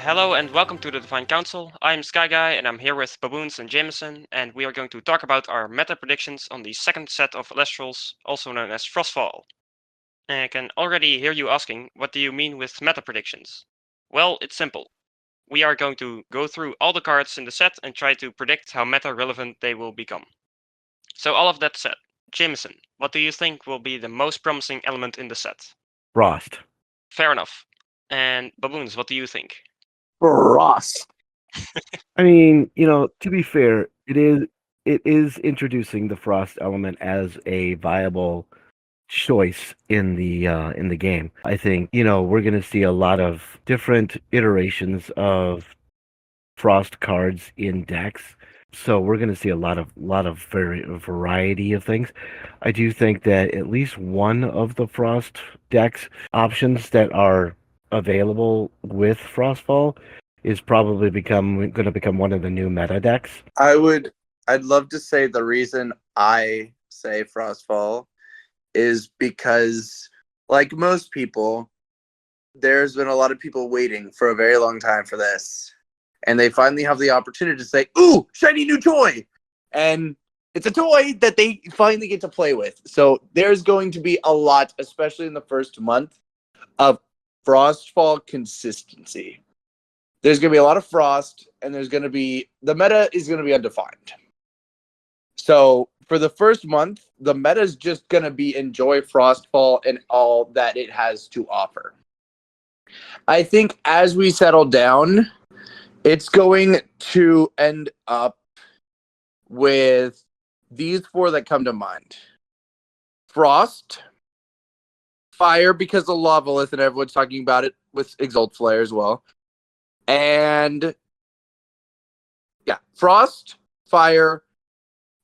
Hello and welcome to the Divine Council. I'm Sky Guy and I'm here with Baboons and Jameson, and we are going to talk about our meta predictions on the second set of Elestrals, also known as Frostfall. And I can already hear you asking, what do you mean with meta predictions? Well, it's simple. We are going to go through all the cards in the set and try to predict how meta relevant they will become. So all of that said, Jameson, what do you think will be the most promising element in the set? Frost. Fair enough. And Baboons, what do you think? Frost. I mean, to be fair, it is introducing the frost element as a viable choice in the game. I think, we're going to see a lot of different iterations of frost cards in decks. So we're going to see a lot of variety of things. I do think that at least one of the frost decks options that are available with Frostfall is probably going to become one of the new meta decks. I'd love to say the reason I say Frostfall is because, like most people, there's been a lot of people waiting for a very long time for this. And they finally have the opportunity to say, ooh, shiny new toy! And it's a toy that they finally get to play with. So there's going to be a lot, especially in the first month, of Frostfall consistency. There's going to be a lot of frost, and the meta is going to be undefined. So for the first month, the meta is just going to be enjoy Frostfall and all that it has to offer. I think as we settle down, it's going to end up with these four that come to mind. Frost, Fire, because of Lavalith and everyone's talking about it with Exalt Flare as well. And yeah, Frost, Fire,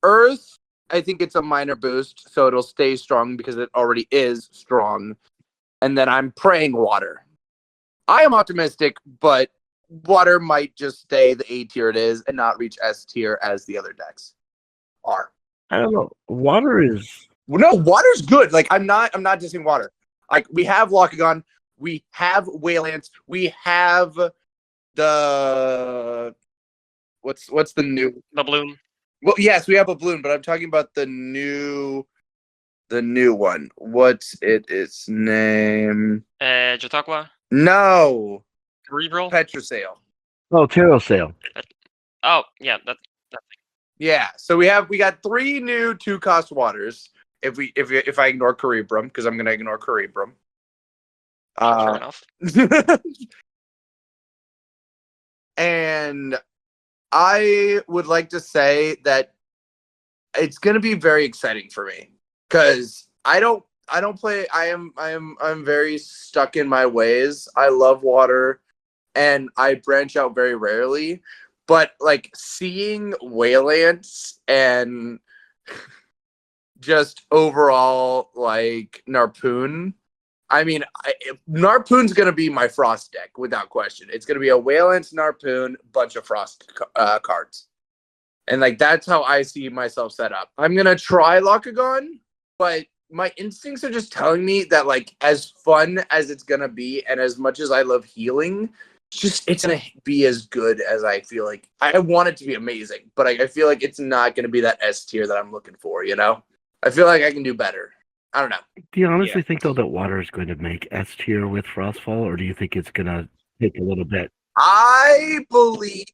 Earth, I think it's a minor boost, so it'll stay strong because it already is strong. And then I'm praying Water. I am optimistic, but Water might just stay the A tier it is and not reach S tier as the other decks are. I don't know. Water is No, Water's good. Like I'm not dissing Water. Like we have Lockagon, we have Waylance, we have the what's the new Bloom. Well, yes, we have a balloon, but I'm talking about the new one. What's its name? Jotaqua? No, Cerebral? Petrosail. Terra Sail. Oh, yeah, that thing. Yeah, so we got 3 new 2-cost waters. If I ignore Cerebrum, because I'm gonna ignore Cerebrum. Fair enough. And I would like to say that it's gonna be very exciting for me because I don't play. I'm very stuck in my ways. I love water, and I branch out very rarely. But like seeing Waylance and just overall like Narpoon. I mean, Narpoon's going to be my Frost deck without question. It's going to be a Waylance, Narpoon, bunch of Frost cards. And like that's how I see myself set up. I'm going to try Lockagon, but my instincts are just telling me that like as fun as it's going to be and as much as I love healing, it's going to be as good as I feel like. I want it to be amazing, but I feel like it's not going to be that S tier that I'm looking for, you know? I feel like I can do better. I don't know. Do you honestly think, though, that Water is going to make S tier with Frostfall, or do you think it's going to take a little bit? I believe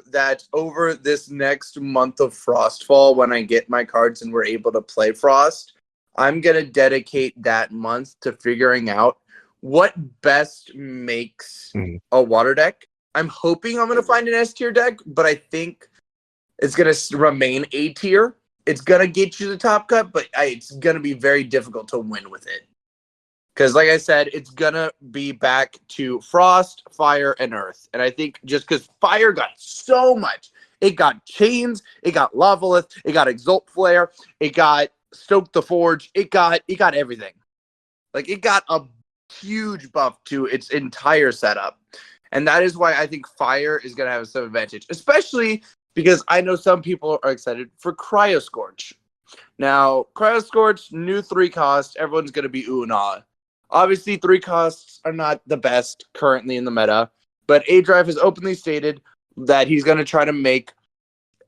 that over this next month of Frostfall, when I get my cards and we're able to play Frost, I'm going to dedicate that month to figuring out what best makes a water deck. I'm hoping I'm going to find an S tier deck, but I think it's going to remain A tier. It's going to get you the top cut, but it's going to be very difficult to win with it. Because like I said, it's going to be back to Frost, Fire, and Earth. And I think just because Fire got so much. It got Chains, it got Lavalith, it got Exalt Flare, it got Stoke the Forge, it got everything. Like it got a huge buff to its entire setup. And that is why I think Fire is going to have some advantage. Especially because I know some people are excited for Cryoscorch. Now, Cryoscorch, new 3 cost, everyone's going to be ooh and ah. Obviously, 3 costs are not the best currently in the meta, but A Drive has openly stated that he's going to try to make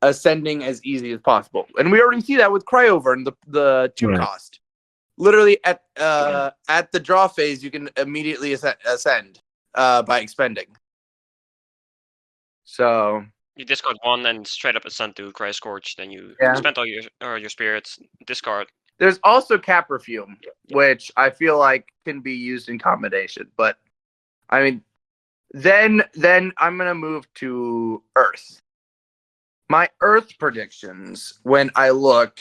ascending as easy as possible. And we already see that with Cryover and the 2 cost. Literally at the draw phase, you can immediately ascend by expending. So You discard 1 and straight up ascend to Cryscorch, then you Yeah. expend all your spirits, discard. there's also Cap Perfume, which I feel like can be used in combination. But I mean, then I'm gonna move to Earth. My Earth predictions, when I look,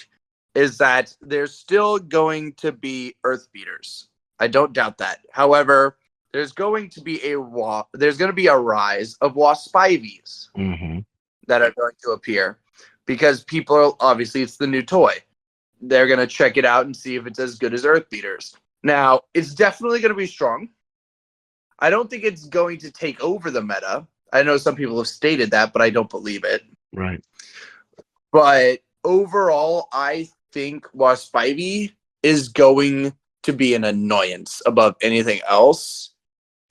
is that there's still going to be Earth Beaters. I don't doubt that. However, there's going to be a rise of Waspivies Mm-hmm. that are going to appear because people are obviously it's the new toy. They're going to check it out and see if it's as good as Earth Beaters. Now, it's definitely going to be strong. I don't think it's going to take over the meta. I know some people have stated that, but I don't believe it. Right. But overall, I think Waspivy is going to be an annoyance above anything else.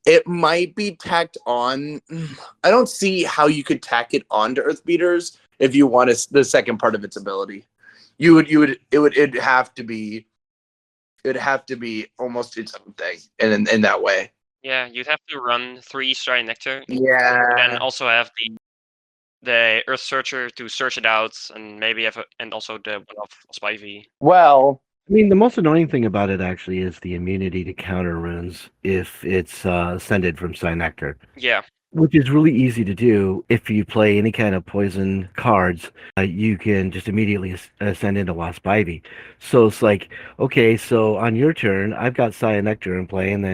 It might be tacked on. I don't see how you could tack it on to Earth Beaters if you want the second part of its ability. It'd have to be almost its own thing in that way. Yeah, you'd have to run 3 Shrine Nectar. Yeah. And then also have the Earth Searcher to search it out, and maybe and also the one-off Spivey. Well, I mean, the most annoying thing about it actually is the immunity to counter runes if it's ascended from Cynectar. Yeah. Which is really easy to do if you play any kind of poison cards. You can just immediately ascend into Waspivy. So it's like, okay, so on your turn, I've got Cyanectar in play, and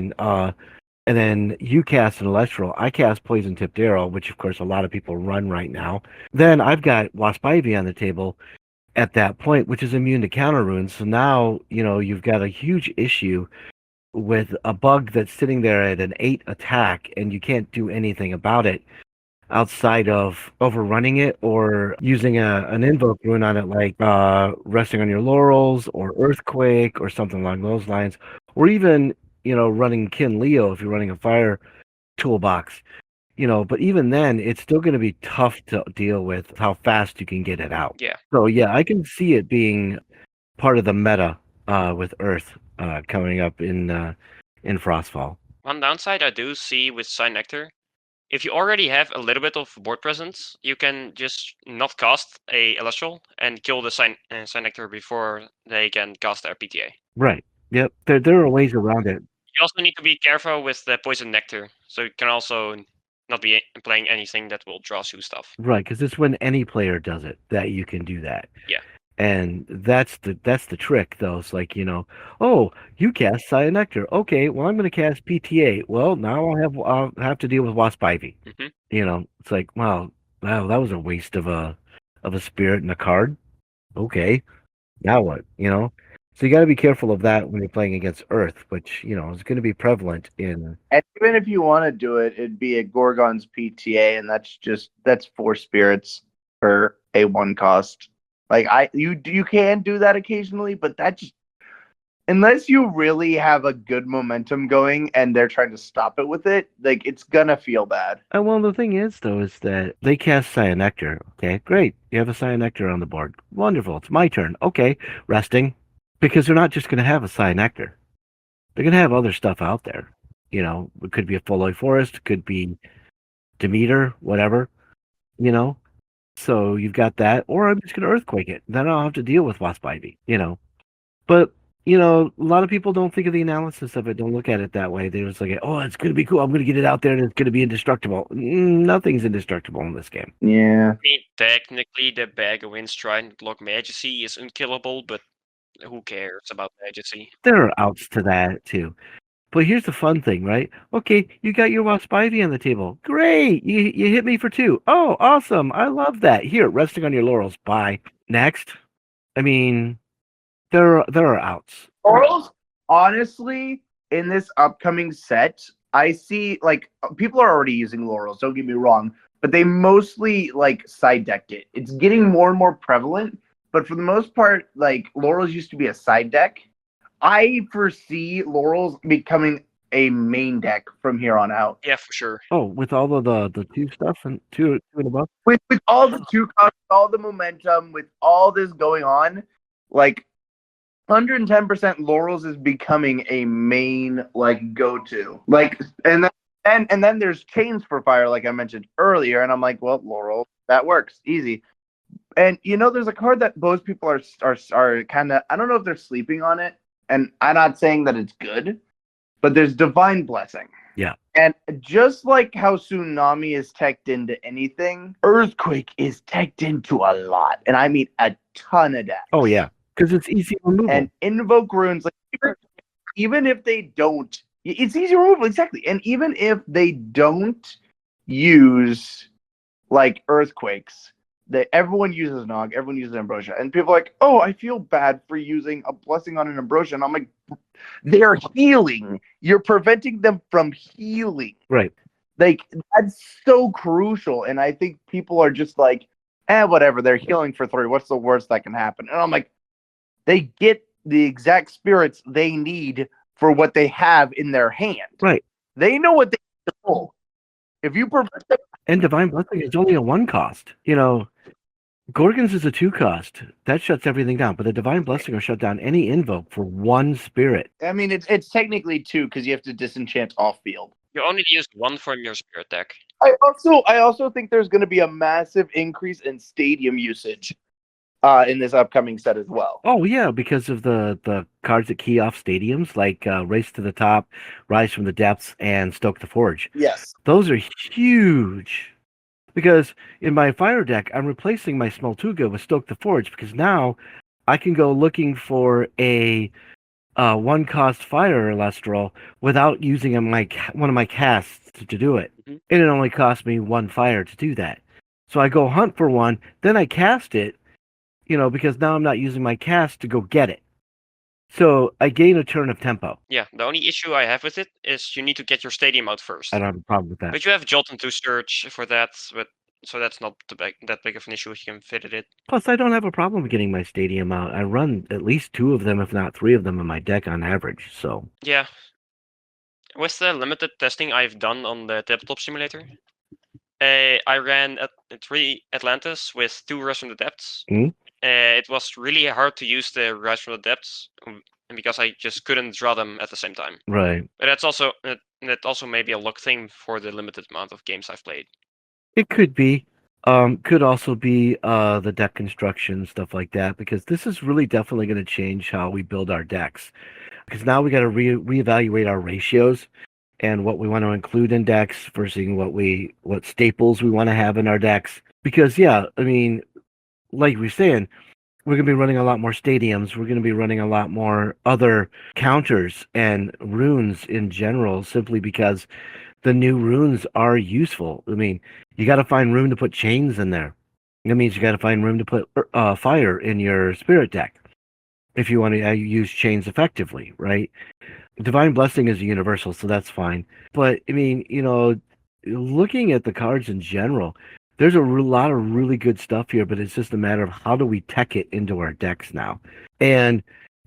then you cast an Elestral. I cast Poison Tipped Arrow, which of course a lot of people run right now. Then I've got Waspivy on the table at that point, which is immune to counter runes. So now, you've got a huge issue with a bug that's sitting there at an 8 attack, and you can't do anything about it outside of overrunning it or using an invoke rune on it, like resting on your laurels or earthquake or something along those lines, or even running Kin Leo if you're running a fire toolbox. But even then, it's still going to be tough to deal with how fast you can get it out. Yeah. So yeah, I can see it being part of the meta with Earth coming up in Frostfall. One downside I do see with Cynectar, if you already have a little bit of board presence, you can just not cast a Elestral and kill the Cynectar before they can cast their PTA. Right. Yep. There are ways around it. You also need to be careful with the Poison Nectar, so you can also not be playing anything that will draw you stuff. Right, because it's when any player does it that you can do that. Yeah. And that's the trick, though. It's like, oh, you cast Cyanectar. Okay, well, I'm going to cast PTA. Well, now I'll have to deal with Waspivy. Mm-hmm. It's like, wow, that was a waste of a spirit and a card. Okay, now what? So you got to be careful of that when you're playing against Earth, which is going to be prevalent in. And even if you want to do it, it'd be a Gorgon's PTA, and that's 4 spirits for a 1 cost. Like you can do that occasionally, but that just unless you really have a good momentum going and they're trying to stop it with it, like it's gonna feel bad. Well, the thing is, though, is that they cast Cyanectar. Okay, great. You have a Cyanectar on the board. Wonderful. It's my turn. Okay, resting. Because they're not just going to have a Cyanectar. They're going to have other stuff out there. It could be a Foloi Forest, it could be Demeter, whatever. So you've got that. Or I'm just going to Earthquake it. Then I'll have to deal with Waspivy, But, a lot of people don't think of the analysis of it, don't look at it that way. They're just like, oh, it's going to be cool. I'm going to get it out there and it's going to be indestructible. Nothing's indestructible in this game. Yeah. I mean, technically, the Bag of Winds Trident Block Majesty is unkillable, but who cares about Majesty? There are outs to that, too. But here's the fun thing, right? Okay, you got your Waspivy on the table. Great! You hit me for 2. Oh, awesome! I love that. Here, resting on your laurels. Bye. Next. I mean, there are outs. Laurels, honestly, in this upcoming set, I see like people are already using laurels. Don't get me wrong, but they mostly like side decked it. It's getting more and more prevalent, but for the most part, like laurels used to be a side deck. I foresee Laurels becoming a main deck from here on out. Yeah, for sure. Oh, with all of the two stuff and two and above. With all the two costs, all the momentum, with all this going on, like 110% Laurels is becoming a main like go-to. Like and then there's Chains for Fire, like I mentioned earlier, and I'm like, well, Laurel, that works. Easy. And there's a card that most people are kind of, I don't know if they're sleeping on it, and I'm not saying that it's good, but there's Divine Blessing. Yeah. And just like how Tsunami is teched into anything, Earthquake is teched into a lot. And I mean a ton of decks. Oh yeah, because it's easy removal. And Invoke Runes, like even if they don't, it's easy removal, exactly. And even if they don't use like Earthquakes, everyone uses Nog, everyone uses Ambrosia, and people are like, oh, I feel bad for using a blessing on an Ambrosia, and I'm like, they're healing. You're preventing them from healing. Right. Like that's so crucial, and I think people are just like, whatever. They're healing for 3. What's the worst that can happen? And I'm like, they get the exact spirits they need for what they have in their hand. Right. They know what they pull. If you prevent them. And Divine Blessing is only a 1 cost. Gorgons is a 2 cost. That shuts everything down. But the Divine Blessing will shut down any invoke for 1 spirit. I mean, it's technically 2 because you have to disenchant off field. You only use 1 from your spirit deck. I also think there's going to be a massive increase in stadium usage in this upcoming set as well. Oh yeah, because of the cards that key off stadiums, like Race to the Top, Rise from the Depths, and Stoke the Forge. Yes. Those are huge. Because in my fire deck, I'm replacing my Smoltuga with Stoke the Forge, because now I can go looking for a 1-cost fire Elestral without using one of my casts to do it. Mm-hmm. And it only cost me 1 fire to do that. So I go hunt for one, then I cast it, because now I'm not using my cast to go get it. So I gain a turn of tempo. Yeah, the only issue I have with it is you need to get your stadium out first. I don't have a problem with that. But you have Jolt and 2 Surge for that, so that's not that big of an issue if you can fit it in. Plus, I don't have a problem getting my stadium out. I run at least 2 of them, if not 3 of them, in my deck on average. So yeah, with the limited testing I've done on the tabletop simulator, I ran 3 Atlantis with 2 Rise from the Depths. Mm-hmm. It was really hard to use the Rise from the Depths because I just couldn't draw them at the same time. Right. But that also may be a luck thing for the limited amount of games I've played. It could be. Could also be the deck construction, stuff like that, because this is really definitely going to change how we build our decks. Because now we got to reevaluate our ratios and what we want to include in decks versus what staples we want to have in our decks. Because yeah, I mean, like we're saying, we're going to be running a lot more stadiums. We're going to be running a lot more other counters and runes in general, simply because the new runes are useful. I mean, you got to find room to put chains in there. That means you got to find room to put fire in your spirit deck if you want to use chains effectively, right? Divine Blessing is a universal, so that's fine. But, I mean, looking at the cards in general, there's a lot of really good stuff here, but it's just a matter of how do we tech it into our decks now. And,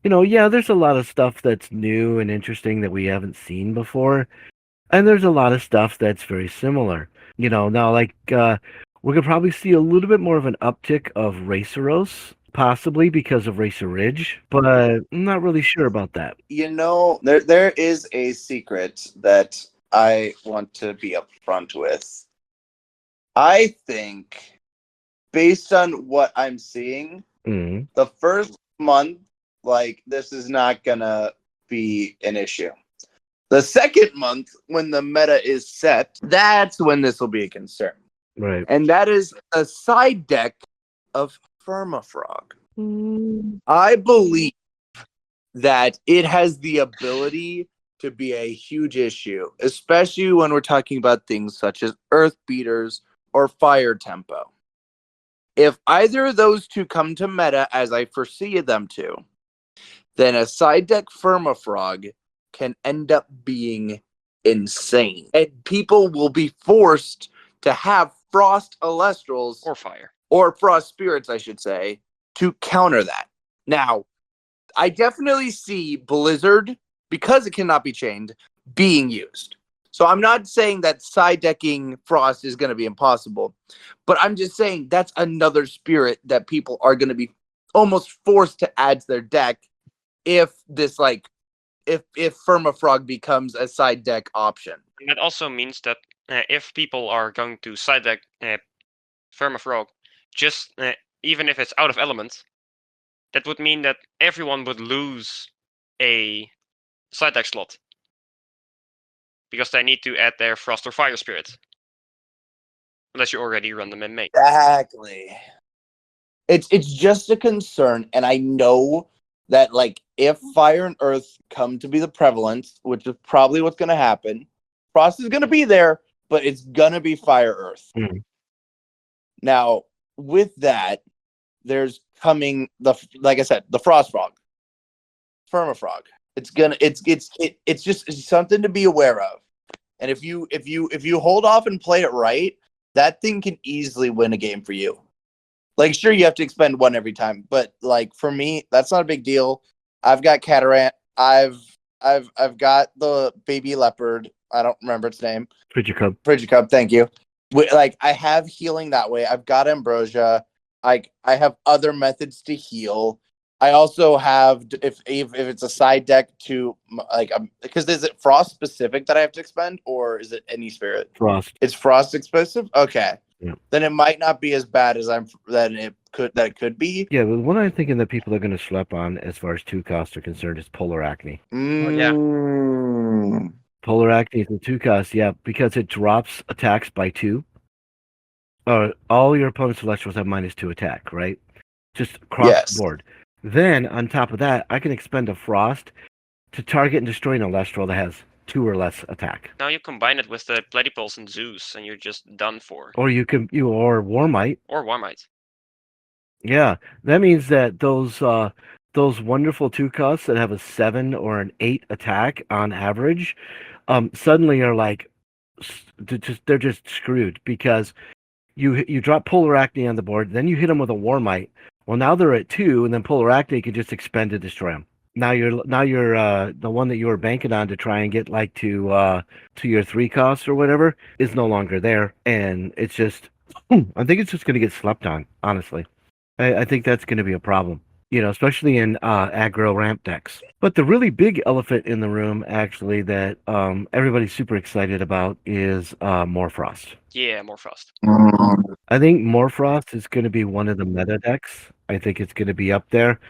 yeah, there's a lot of stuff that's new and interesting that we haven't seen before. And there's a lot of stuff that's very similar. Now, like, we're going to probably see a little bit more of an uptick of Raceros, possibly because of Racer Ridge, but I'm not really sure about that. There is a secret that I want to be upfront with. I think, based on what I'm seeing, the first month, this is not going to be an issue. The second month, when the meta is set, that's when this will be a concern. Right. And that is a side deck of Firmafrog. I believe that it has the ability to be a huge issue, especially when we're talking about things such as Earth Beaters or Fire Tempo. If either of those two come to meta, as I foresee them to, then a side deck Firmafrog can end up being insane. And people will be forced to have Frost Elestrals Or Fire. Or Frost Spirits, I should say, to counter that. Now, I definitely see Blizzard, because it cannot be chained, being used. So I'm not saying that side decking Frost is going to be impossible, but I'm just saying that's another spirit that people are going to be almost forced to add to their deck if this if Firmafrog becomes a side deck option. And that also means that if people are going to side deck Firmafrog, just even if it's out of element, that would mean that everyone would lose a side deck slot because they need to add their Frost or Fire Spirit, unless you already run them in main. Exactly. It's just a concern, and I know that like if Fire and Earth come to be the prevalent, which is probably what's going to happen, Frost is going to be there, but it's going to be Fire Earth. Mm. Now, with that, there's coming like I said, the Frostfrog, Firmafrog. It's just something to be aware of. And if you hold off and play it right, that thing can easily win a game for you. Like, sure, you have to expend one every time, but like for me, that's not a big deal. I've got Catarant. I've got the baby leopard. I don't remember its name. Frigicub. Thank you. Like, I have healing that way. I've got Ambrosia. I have other methods to heal. I also have, if it's a side deck to like, because is it Frost specific that I have to expend, or is it any spirit? Frost. It's Frost expensive. Okay. Yeah. Then it might not be as bad as it could be. Yeah, but what I'm thinking that people are going to slap on as far as 2 costs are concerned is Polar Acne. yeah. Polar Acne is a 2 cost, yeah, because it drops attacks by 2. All your opponent's Celestials have -2 attack, right? Just across the board. Then, on top of that, I can expend a Frost to target and destroy an Elestral that has 2 or less attack. Now you combine it with the Platypulse and Zeus, and you're just done for. Or or Warmite. Or Warmite. Yeah, that means that those wonderful 2 costs that have a 7 or an 8 attack on average, suddenly are like, they're just screwed because you drop Polar Acne on the board, then you hit them with a Warmite. Well, now they're at 2, and then Polar Acne can just expend to destroy them. Now you're the one that you were banking on to try and get like to your 3 costs or whatever is no longer there, and it's just I think it's just going to get slept on. Honestly, I think that's going to be a problem. Especially in aggro ramp decks. But the really big elephant in the room, actually, that everybody's super excited about is Morfrost. Yeah, Morfrost. I think Morfrost is going to be one of the meta decks. I think it's going to be up there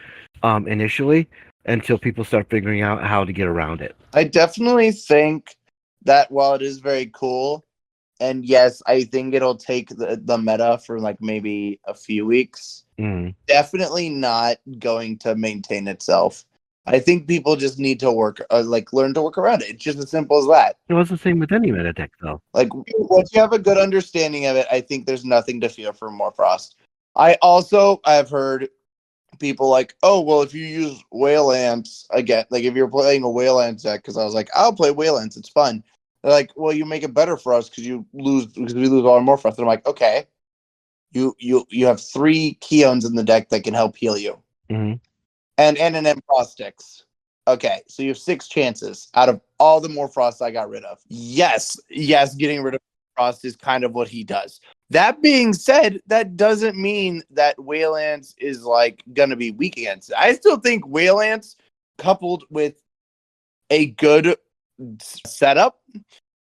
initially until people start figuring out how to get around it. I definitely think that while it is very cool, and yes, I think it'll take the meta for like maybe a few weeks. Definitely not going to maintain itself. I think people just need to learn to work around it. It's just as simple as that. It was the same with any meta deck, though. Like, once you have a good understanding of it, I think there's nothing to fear from Morfrost. I've heard people like, oh, well, if you use Whale Ants again, like if you're playing a Whale Ants deck, because I was like, I'll play Whale Ants, it's fun. They're like, well, you make it better for us because we lose all our Morfrost. And I'm like, okay. You have 3 Keons in the deck that can help heal you. Mm-hmm. And an Emprostix. Okay, so you have 6 chances out of all the Morfrost I got rid of. Yes, getting rid of Frost is kind of what he does. That being said, that doesn't mean that Whale Ants is like gonna be weak against it. I still think Whale Ants coupled with a good setup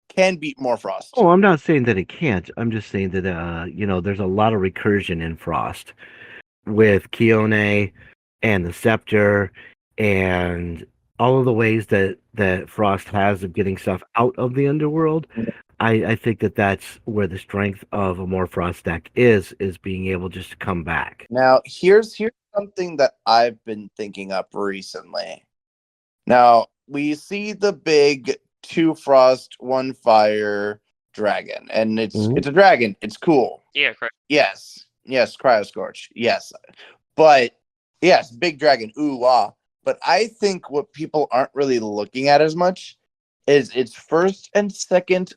can beat Morfrost. Oh, I'm not saying that it can't. I'm just saying that there's a lot of recursion in Frost with Keone and the Scepter and all of the ways that Frost has of getting stuff out of the underworld. I think that's where the strength of a Morfrost deck is being able just to come back. Now, here's something that I've been thinking up recently. Now, we see the big 2 Frost, 1 Fire dragon, and it's a dragon. It's cool. Yeah, correct. Yes, Cryoscorch. Yes. But yes, big dragon. Ooh, wow. But I think what people aren't really looking at as much is its first and second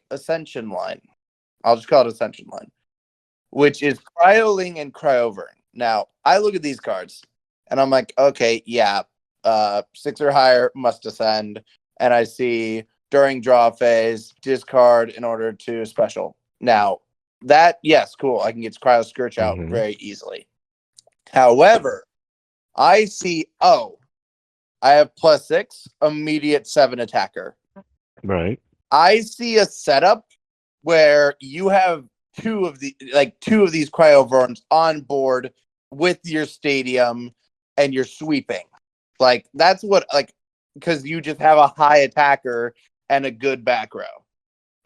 ascension line. I'll just call it ascension line, which is Cryoling and Cryovern. Now, I look at these cards. and I'm like, okay, yeah, 6 or higher must ascend, and I see during draw phase discard in order to special. Now that, yes, cool, I can get Cryo Scourge out very easily. However, I see, I have +6 immediate 7 attacker. Right. I see a setup where you have two of these cryoverns on board with your stadium and you're sweeping. Like that's what, like, because you just have a high attacker and a good back row.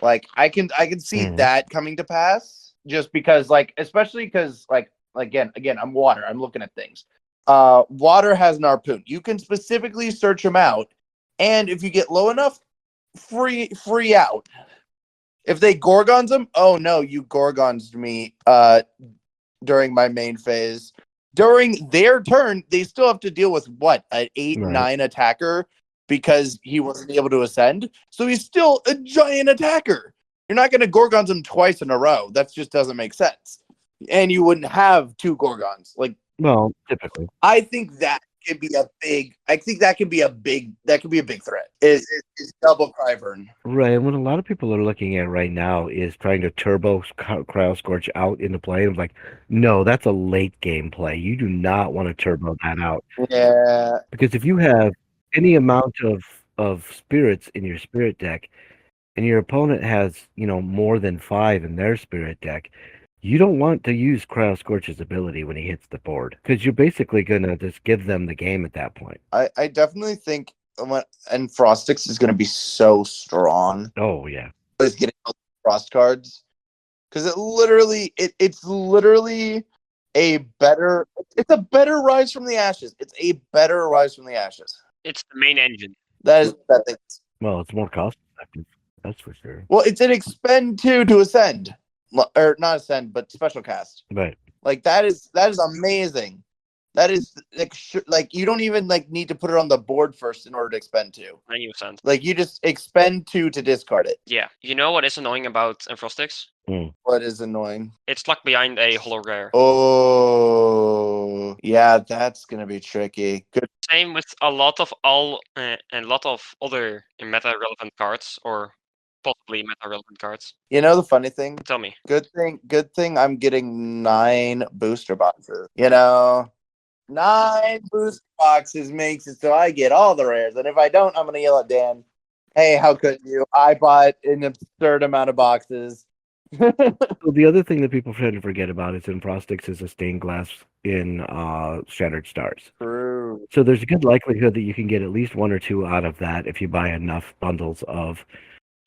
Like I can see that coming to pass just because, like, especially because like again I'm water. I'm looking at things. Water has an harpoon. You can specifically search them out, and if you get low enough, free out. If they Gorgons them, oh no, you Gorgons me during my main phase. During their turn, they still have to deal with what, an 8-9 attacker because he wasn't able to ascend. So he's still a giant attacker. You're not going to Gorgons him twice in a row. That just doesn't make sense. And you wouldn't have 2 Gorgons. Like, well, typically, I think that could be a big. I think that could be a big. That could be a big threat. Is double Cryburn. right. And what a lot of people are looking at right now is trying to turbo Cryo Scorch out into play. And I'm like, no, that's a late game play. You do not want to turbo that out. Yeah. Because if you have any amount of spirits in your spirit deck, and your opponent has, more than 5 in their spirit deck, you don't want to use Cryo Scorch's ability when he hits the board, because you're basically going to just give them the game at that point. I definitely think and Frostix is going to be so strong. Oh, yeah. Is getting all the Frost cards. Because it's literally a better rise from the ashes. It's a better rise from the ashes. It's the main engine. That is that thing. Well, it's more cost effective. That's for sure. Well, it's an expend 2 to ascend. Or not ascend, but special cast. Right. Like that is amazing. That is like you don't even need to put it on the board first in order to expend 2. And you ascend. Like you just expend 2 to discard it. Yeah. You know what is annoying about Frostix? What is annoying? It's locked behind a hollow rare. Oh, yeah, that's gonna be tricky. Good. Same with a lot of other meta relevant cards, or possibly meta relevant cards. You know the funny thing? Tell me. Good thing I'm getting 9 booster boxes. 9 booster boxes makes it so I get all the rares. And if I don't, I'm gonna yell at Dan. Hey, how could you? I bought an absurd amount of boxes. So the other thing that people tend to forget about is in Frostix is a stained glass in Shattered Stars. True. So there's a good likelihood that you can get at least 1 or 2 out of that if you buy enough bundles of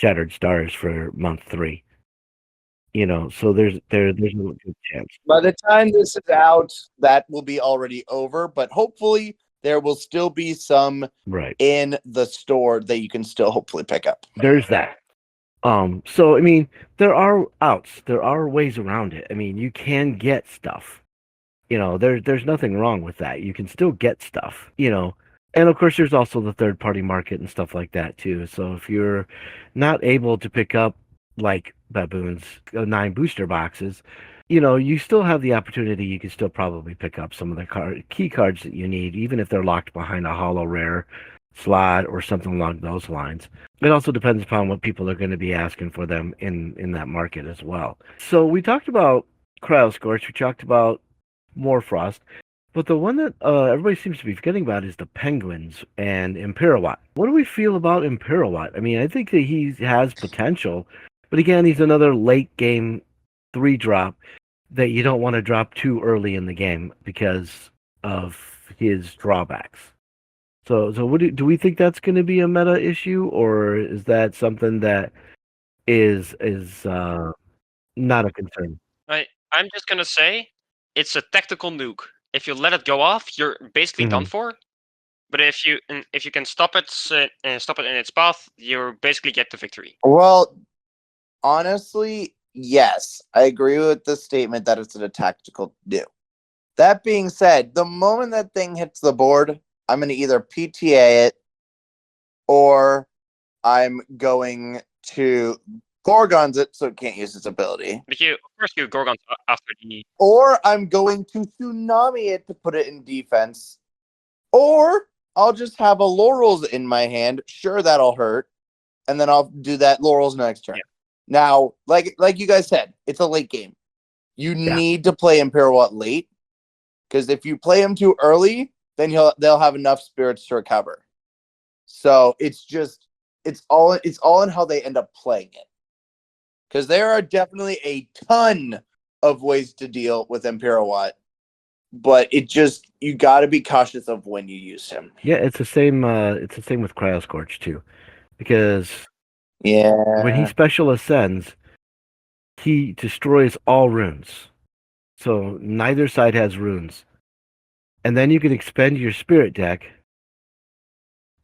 Shattered Stars for month 3. So there's a good chance. By the time this is out, that will be already over, but hopefully there will still be some in the store that you can still hopefully pick up. There's that. So I mean, there are outs. There are ways around it. I mean, you can get stuff. There's nothing wrong with that. You can still get stuff. And of course, there's also the third-party market and stuff like that too. So if you're not able to pick up, like Baboon's 9 booster boxes, you still have the opportunity. You can still probably pick up some of the key cards that you need, even if they're locked behind a hollow rare slot or something along those lines. It also depends upon what people are going to be asking for them in that market as well. So we talked about Cryo Scorch, we talked about Morfrost, but the one that everybody seems to be forgetting about is the Penguins and Imperiwatt. What do we feel about Imperiwatt? I mean, I think that he has potential, but again, he's another late game 3-drop that you don't want to drop too early in the game because of his drawbacks. So do we think that's going to be a meta issue, or is that something that is not a concern? I'm just gonna say it's a tactical nuke. If you let it go off, you're basically done for. But if you can stop it in its path, you basically get the victory. Well, honestly, yes, I agree with the statement that it's a tactical nuke. That being said, the moment that thing hits the board, I'm going to either PTA it, or I'm going to Gorgons it so it can't use its ability. But of course you Gorgons after the... Or I'm going to Tsunami it to put it in defense Or I'll just have a Laurels in my hand. Sure, that'll hurt. And then I'll do that Laurels next turn. Yeah. Now, like you guys said, it's a late game. You Yeah. need to play Imperial late. Because if you play him too early, then they'll have enough spirits to recover. So it's all in how they end up playing it. Because there are definitely a ton of ways to deal with Imperial Watt, but you got to be cautious of when you use him. Yeah, it's the same. It's the same with Cryoscorch too, because when he Yeah. special ascends, he destroys all runes. So neither side has runes, and then you can expend your spirit deck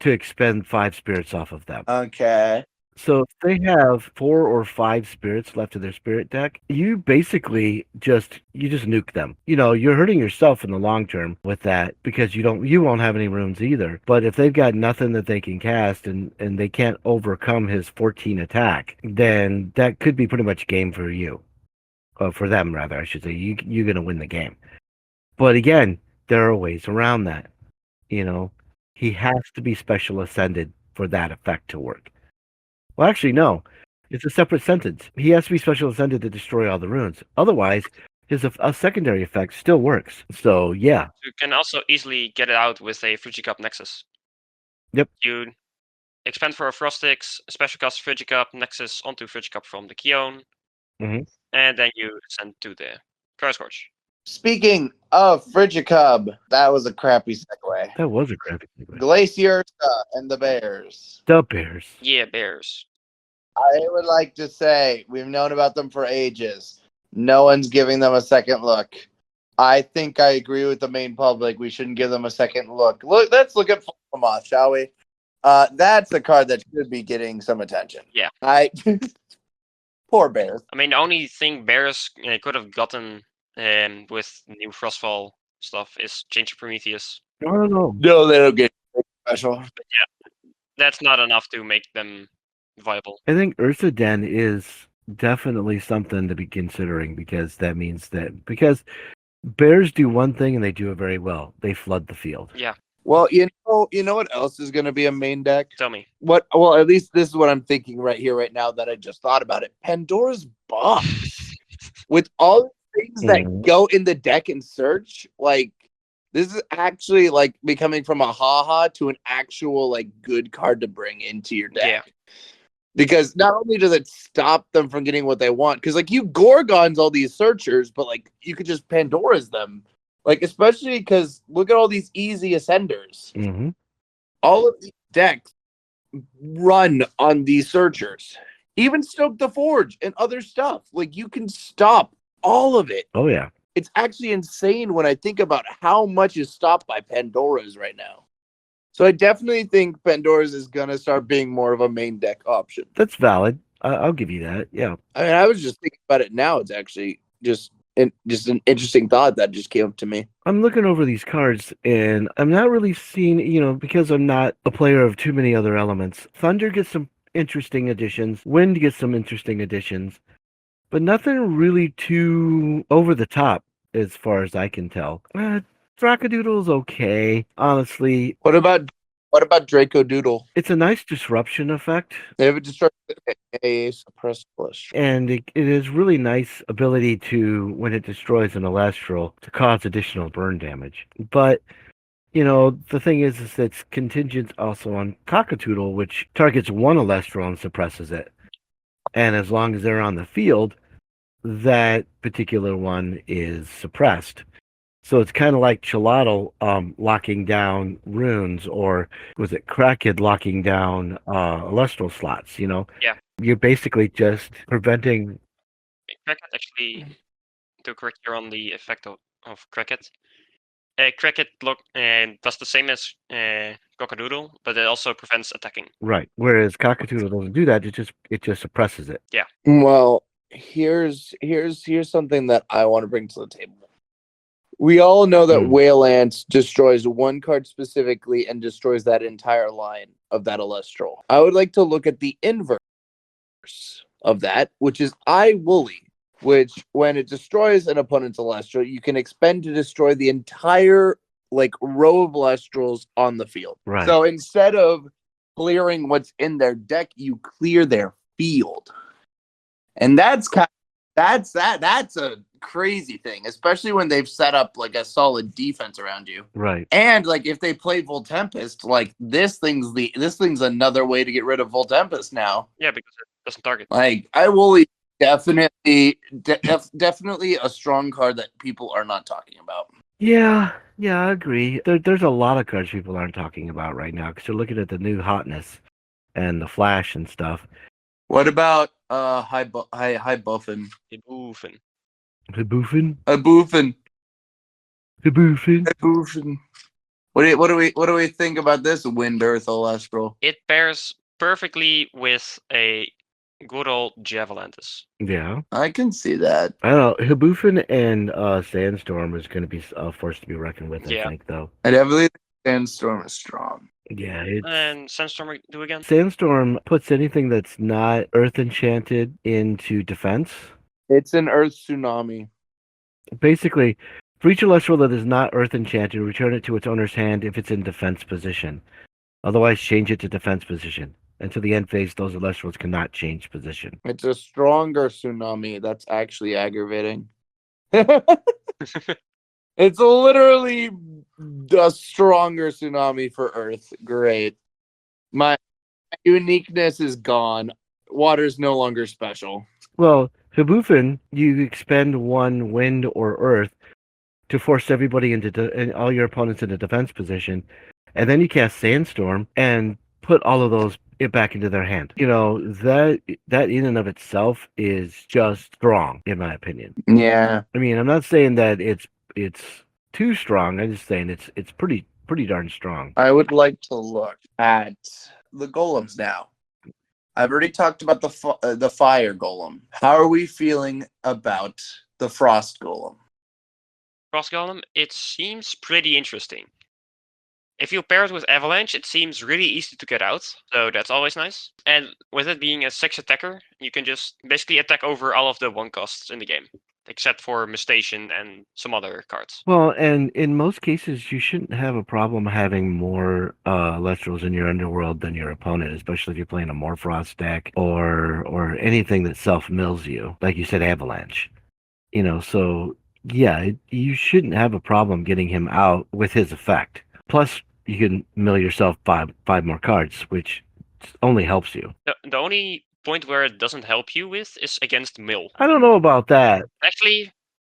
to expend 5 spirits off of them. Okay. So if they have 4 or 5 spirits left in their spirit deck, you basically just nuke them. You're hurting yourself in the long term with that because you won't have any runes either. But if they've got nothing that they can cast and they can't overcome his 14 attack, then that could be pretty much game for you. For them rather, I should say. You're gonna win the game. But again, there are ways around that. He has to be special ascended for that effect to work. Well, actually, no. It's a separate sentence. He has to be special ascended to destroy all the runes. Otherwise, a secondary effect still works. So, yeah. You can also easily get it out with a Frigicup Nexus. Yep. You expand for a Frostix, special cast Frigicup Nexus onto Frigicup from the Keon, Mhm. and then you send to the Cryoscorch. Speaking of Frigicub, that was a crappy segue. That was a crappy segue. Glacier and the Bears. The Bears. Yeah, Bears. I would like to say we've known about them for ages. No one's giving them a second look. I think I agree with the main public. We shouldn't give them a second look. Let's look at Moth, shall we? That's a card that should be getting some attention. Yeah. Poor Bears. I mean, the only thing Bears could have gotten with new Frostfall stuff is change to Prometheus. I don't know. No, they don't get special. But yeah, that's not enough to make them viable. I think Ursa Den is definitely something to be considering because that means because Bears do one thing and they do it very well. They flood the field. Yeah. Well, you know what else is going to be a main deck? Tell me. Well, at least this is what I'm thinking right here, right now that I just thought about it. Pandora's Box. With all the things that go in the deck and search, like, this is actually like becoming from a haha to an actual like good card to bring into your deck. Yeah. Because not only does it stop them from getting what they want, because like you Gorgons all these searchers, but like you could just Pandora's them. Like, especially because look at all these easy ascenders. Mm-hmm. All of these decks run on these searchers. Even Stoke the Forge and other stuff. Like, you can stop all of it. Oh, yeah. It's actually insane when I think about how much is stopped by Pandora's right now. So I definitely think Pandora's is going to start being more of a main deck option. That's valid. I'll give you that. Yeah. I mean, I was just thinking about it now. It's actually just an interesting thought that just came up to me. I'm looking over these cards and I'm not really seeing, because I'm not a player of too many other elements. Thunder gets some interesting additions. Wind gets some interesting additions. But nothing really too over the top as far as I can tell. Dracodoodle's okay, honestly. What about Draco Doodle? It's a nice disruption effect. They have a suppressed flush. And it is really nice ability to, when it destroys an Elestral, to cause additional burn damage. But, the thing is it's contingent also on Cockatoodle, which targets one Elestral and suppresses it. And as long as they're on the field, that particular one is suppressed. So it's kind of like Chilatl locking down runes, or was it Krakid locking down Elestral slots, Yeah. You're basically just preventing... Cricket, actually, to correct you on the effect of Cricket. Cricket does the same as Cockadoodle, but it also prevents attacking. Right. Whereas Cockatoodle doesn't do that, it just suppresses it. Yeah. Well, here's something that I want to bring to the table. We all know that Wayland destroys one card specifically and destroys that entire line of that Elestral. I would like to look at the inverse of that, which is Woolly, which when it destroys an opponent's Elestral, you can expend to destroy the entire like row of Elestrals on the field. Right. So instead of clearing what's in their deck, you clear their field. And that's a crazy thing, especially when they've set up like a solid defense around you. Right. And like if they play Voltempest, like this thing's another way to get rid of Voltempest now. Yeah, because it doesn't target. Like I will definitely a strong card that people are not talking about. Yeah, I agree. There's a lot of cards people aren't talking about right now because they're looking at the new hotness and the flash and stuff. What about high buffin? Boofing. Hiboofin? Boofin. Hiboofin? Boofin. What do we think about this Wind Earth Elestral? It pairs perfectly with a good old Javelantis. Yeah. I can see that. I don't know. Hiboofin and Sandstorm is going to be a force to be reckoned with, I think, though. I definitely think Sandstorm is strong. Yeah, it's... And Sandstorm do again? Sandstorm puts anything that's not Earth Enchanted into defense. It's an Earth Tsunami. Basically, for each Celestial that is not Earth Enchanted, return it to its owner's hand if it's in defense position. Otherwise, change it to defense position. Until the end phase, those Celestials cannot change position. It's a stronger Tsunami. That's actually aggravating. It's literally a stronger Tsunami for Earth. Great. My uniqueness is gone. Water's no longer special. Well, Hiboofin, you expend one Wind or Earth to force everybody and all your opponents into defense position, and then you cast Sandstorm and put all of those back into their hand. You know, that in and of itself is just strong, in my opinion. Yeah. I mean, I'm not saying that it's too strong. I'm just saying it's pretty darn strong. I would like to look at the golems now. I've already talked about the fire golem. How are we feeling about the frost golem? Frost Golem, it seems pretty interesting. If you pair it with Avalanche, it seems really easy to get out, so that's always nice. And with it being a 6 attacker, you can just basically attack over all of the 1 costs in the game, except for Mistation and some other cards. Well, and in most cases, you shouldn't have a problem having more Elestrals in your underworld than your opponent, especially if you're playing a Morfrost deck or anything that self-mills you, like you said, Avalanche. You know, so yeah, you shouldn't have a problem getting him out with his effect. Plus, you can mill yourself five more cards, which only helps you. The only point where it doesn't help you with is against mill. I don't know about that. Actually,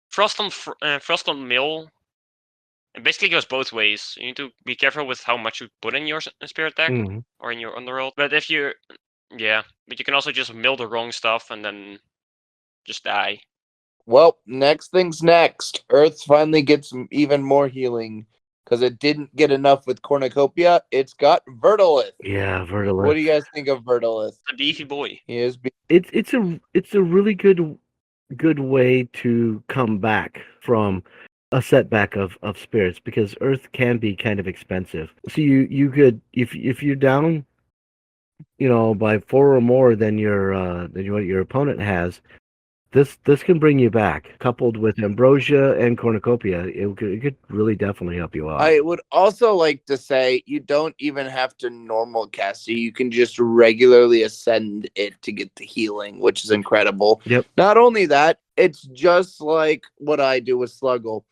Frost on mill, it basically goes both ways. You need to be careful with how much you put in your spirit deck or in your underworld. But if you, but you can also just mill the wrong stuff and then just die. Well, next thing's next. Earth finally gets even more healing because it didn't get enough with Cornucopia. It's got Verdolith. Yeah, Verdolith. What do you guys think of Verdolith? A beefy boy. He is. It's a really good way to come back from a setback of spirits, because Earth can be kind of expensive. So you could, if you're down, you know, by 4 or more than what your opponent has, this can bring you back. Coupled with Ambrosia and Cornucopia, it could really definitely help you out. I would also like to say you don't even have to normal cast it. You can just regularly ascend it to get the healing, which is incredible. Yep. Not only that, it's just like what I do with Sluggle.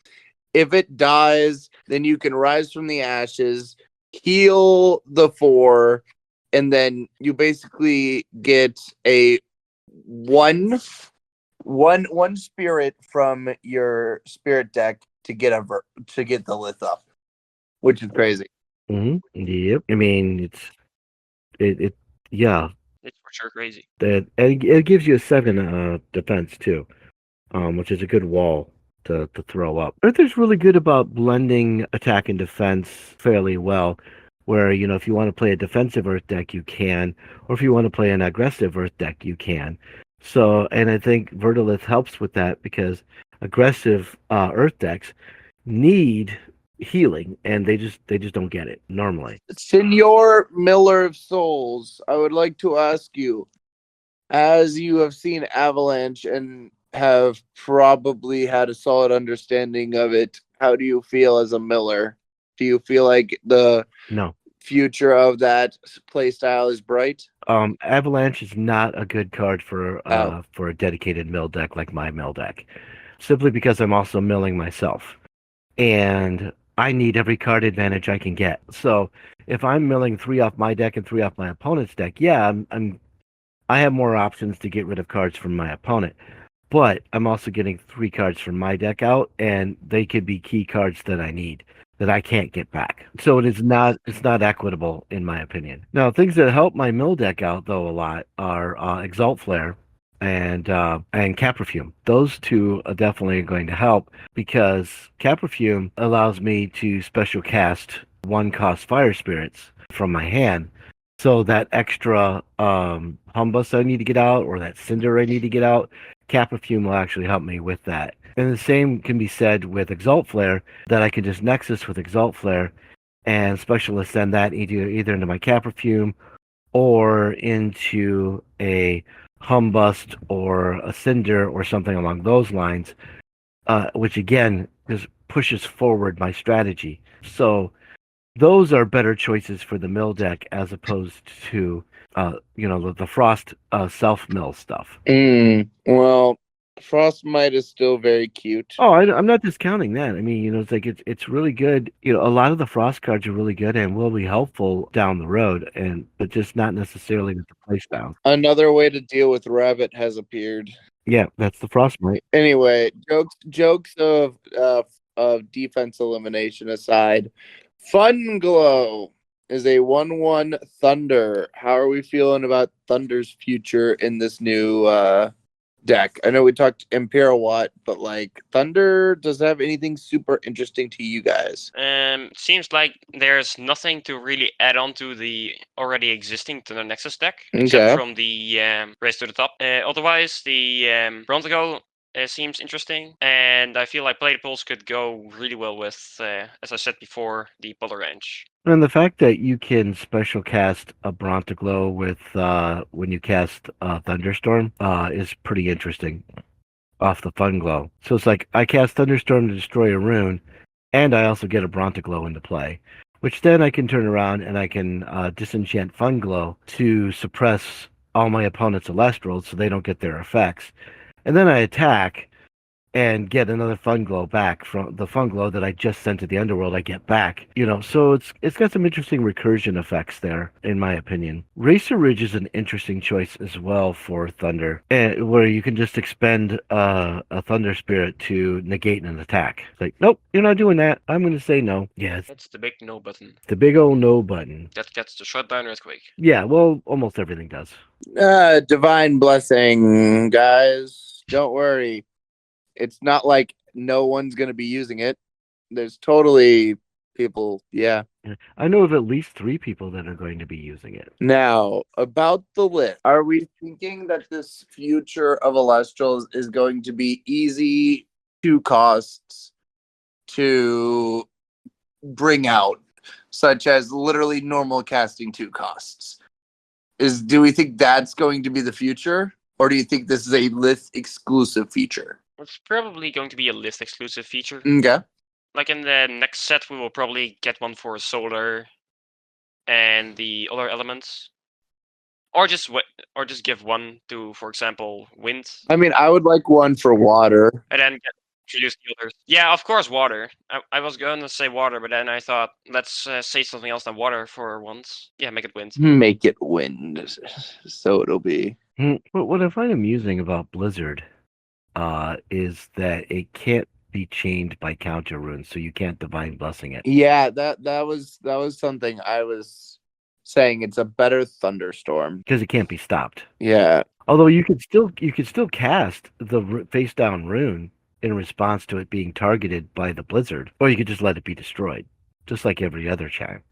If it dies, then you can rise from the ashes, heal the 4, and then you basically get a one spirit from your spirit deck to get the lith up, which is crazy. Yep. I mean, yeah. It's for sure crazy. It gives you a 7 defense too, which is a good wall to throw up. Earth is really good about blending attack and defense fairly well. Where, you know, if you want to play a defensive Earth deck, you can, or if you want to play an aggressive Earth deck, you can. So, and I think Verdolith helps with that because aggressive Earth decks need healing, and they just don't get it normally. Senor Miller of Souls, I would like to ask you, as you have seen Avalanche and have probably had a solid understanding of it, how do you feel as a Miller? Do you feel like the No. future of that playstyle is bright? Avalanche is not a good card for a dedicated mill deck like my mill deck, simply because I'm also milling myself, and I need every card advantage I can get. So if I'm milling 3 off my deck and 3 off my opponent's deck, yeah, I have more options to get rid of cards from my opponent. But I'm also getting 3 cards from my deck out, and they could be key cards that I need that I can't get back. So it's not equitable in my opinion. Now, things that help my mill deck out though a lot are Exalt Flare and Caprofume. Those two are definitely going to help because Caprofume allows me to special cast 1-cost Fire Spirits from my hand. So that extra Humbus I need to get out, or that Cinder I need to get out, Caprofume will actually help me with that. And the same can be said with Exalt Flare, that I can just Nexus with Exalt Flare and special ascend that either into my Caprofume or into a Humbust or a Cinder or something along those lines, which again just pushes forward my strategy. So those are better choices for the mill deck as opposed to the Frost self mill stuff. Well, Frostmite is still very cute. Oh, I'm not discounting that. I mean, it's like it's really good. A lot of the Frost cards are really good and will be helpful down the road, but just not necessarily with the playstyle. Another way to deal with Rabbit has appeared. Yeah, that's the Frostmite. Anyway, jokes of defense elimination aside, Fun Glow is a 1/1 Thunder. How are we feeling about Thunder's future in this new deck? I know we talked Imperial Watt, but like Thunder, does it have anything super interesting to you guys? Seems like there's nothing to really add on to the already existing Thunder Nexus deck, except from the Race to the Top. Otherwise, the Brontigo seems interesting, and I feel like Play the Pulse could go really well with, as I said before, the Polar Range. And the fact that you can special cast a Brontiglow with when you cast Thunderstorm is pretty interesting off the Fun Glow. So it's like I cast Thunderstorm to destroy a rune, and I also get a Brontiglow into play, which then I can turn around and I can disenchant Fun Glow to suppress all my opponent's Elestrals so they don't get their effects. And then I attack and get another Fun Glow back from the Fun Glow that I just sent to the Underworld. I get back, so it's got some interesting recursion effects there, in my opinion. Racer Ridge is an interesting choice as well for Thunder, where you can just expend a Thunder Spirit to negate an attack. It's like, nope, you're not doing that. I'm going to say no. Yeah, That's the big no button. The big old no button. That gets the shutdown Earthquake. Yeah, well, almost everything does. Divine Blessing, guys. Don't worry. It's not like no one's going to be using it. There's totally people, yeah. I know of at least 3 people that are going to be using it. Now, about the list. Are we thinking that this future of Elestrals is going to be easy 2 costs to bring out, such as literally normal casting 2 costs? Do we think that's going to be the future? Or do you think this is a list exclusive feature? It's probably going to be a list exclusive feature. Okay. Like in the next set, we will probably get one for solar and the other elements, or just give one to, for example, wind. I mean, I would like one for water, and then introduce the others. Yeah, of course, water. I was going to say water, but then I thought let's say something else than water for once. Yeah, make it wind. Make it wind, so it'll be. But what I find amusing about Blizzard is that it can't be chained by counter runes, so you can't divine blessing it. Yeah, that was something I was saying. It's a better thunderstorm because it can't be stopped. Yeah. Although you could still cast the face down rune in response to it being targeted by the blizzard, or you could just let it be destroyed, just like every other chime.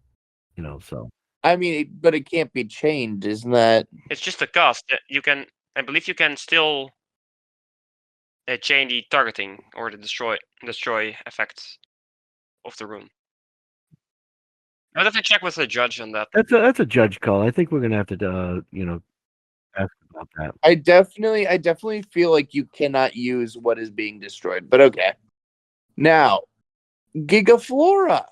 So. I mean, but it can't be chained, isn't that? It's just a cost. You can, I believe, you can still chain the targeting or the destroy effects of the rune. I'd have to check with the judge on that. That's a judge call. I think we're gonna have to ask about that. I definitely feel like you cannot use what is being destroyed, but okay. Now, Gigaflora.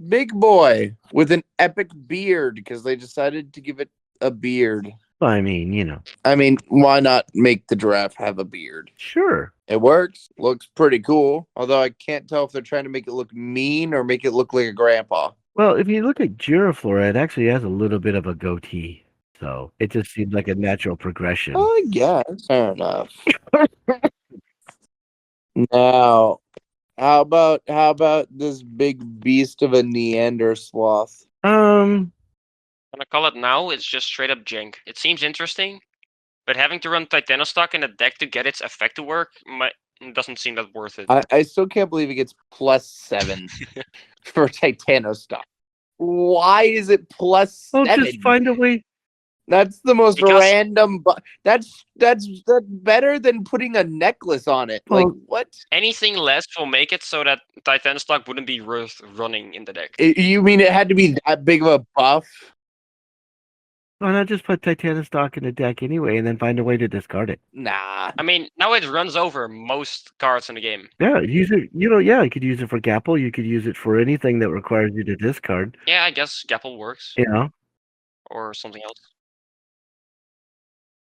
big boy with an epic beard because they decided to give it a beard. I mean, you know. I mean, why not make the giraffe have a beard? Sure. It works. Looks pretty cool. Although I can't tell if they're trying to make it look mean or make it look like a grandpa. Well, if you look at Giraflora, it actually has a little bit of a goatee. So it just seems like a natural progression. Oh, I guess. Fair enough. Now, how about this big beast of a Neander sloth? I'm gonna call it now. It's just straight up jank. It seems interesting, but having to run Titanostock in a deck to get its effect to work doesn't seem that worth it. I still can't believe it gets +7 for Titanostock. Why is it +7? Well, just find a way. That's the most Because- random. That's better than putting a necklace on it. Like Well- what? Anything less will make it so that Titanostock wouldn't be worth running in the deck. You mean it had to be that big of a buff? Why not just put Titanostock in the deck anyway, and then find a way to discard it? Nah. I mean, now it runs over most cards in the game. Yeah, use it. Yeah, you could use it for Gapple. You could use it for anything that requires you to discard. Yeah, I guess Gapple works. You know. Or something else.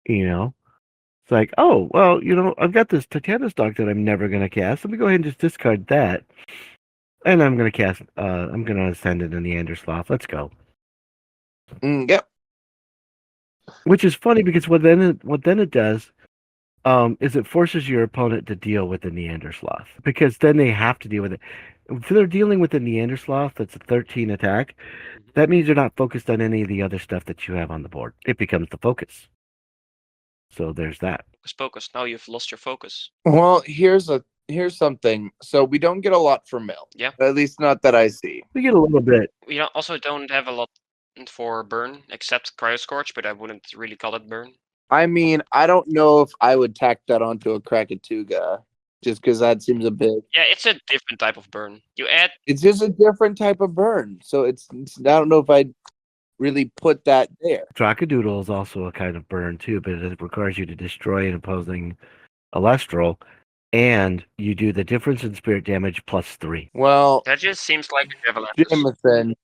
It's like, oh, well, I've got this Titanostock that I'm never going to cast. Let me go ahead and just discard that. And I'm going to cast, I'm going to send it in the Sloth. Let's go. Yep. Which is funny because what then it does is it forces your opponent to deal with the Neander Sloth. Because then they have to deal with it. If they're dealing with the Neander Sloth, that's a 13 attack, that means they're not focused on any of the other stuff that you have on the board. It becomes the focus. So there's that. Focus. Now you've lost your focus. Well, here's something. So we don't get a lot for Mill. Yeah. At least not that I see. We get a little bit. We also don't have a lot for burn, except Cryoscorch, but I wouldn't really call it burn. I mean, I don't know if I would tack that onto a Krakatuga, just because that seems a bit. Yeah, it's a different type of burn. You add. It's just a different type of burn. So it's I don't know if I'd really put that there. Drakadoodle is also a kind of burn too, but it requires you to destroy an opposing Elestral, and you do the difference in spirit damage +3. Well, That just seems like Avalanche.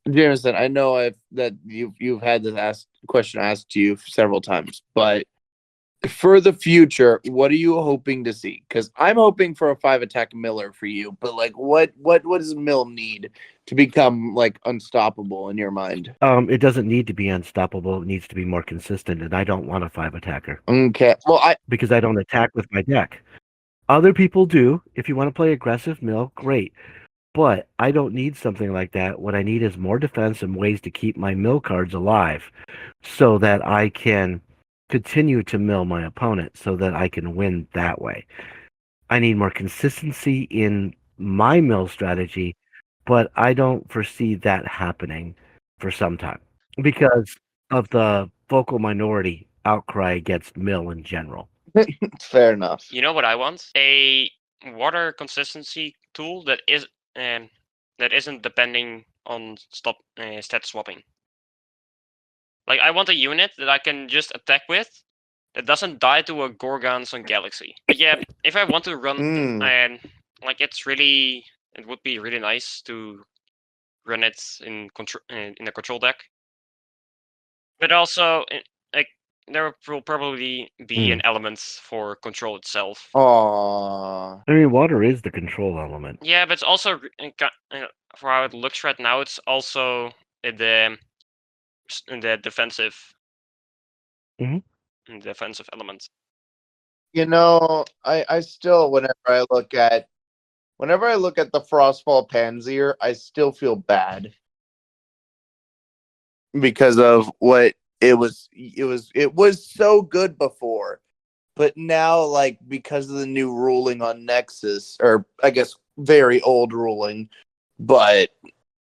Jameson, I know that you've had this question asked to you several times, but for the future, what are you hoping to see? Because I'm hoping for a 5-attack Miller for you, but like, what does Mill need to become like unstoppable in your mind? It doesn't need to be unstoppable. It needs to be more consistent, and I don't want a 5-attacker. Okay, well, because I don't attack with my deck. Other people do. If you want to play aggressive Mill, great. But I don't need something like that. What I need is more defense and ways to keep my mill cards alive so that I can continue to mill my opponent so that I can win that way. I need more consistency in my mill strategy, but I don't foresee that happening for some time because of the vocal minority outcry against mill in general. fair enough. You know what I want? A water consistency tool that isn't depending on stat swapping. Like, I want a unit that I can just attack with that doesn't die to a Gorgons on Galaxy. But yeah, if I want to run, it would be really nice to run it in a control deck. But also, there will probably be an element for control itself. Aww. I mean, water is the control element. Yeah, but it's also for how it looks right now. It's also the defensive, defensive element. You know, I still whenever I look at the Frostfall Panzer, I still feel bad because of what it was so good before, but now, like, because of the new ruling on Nexus, or I guess very old ruling, but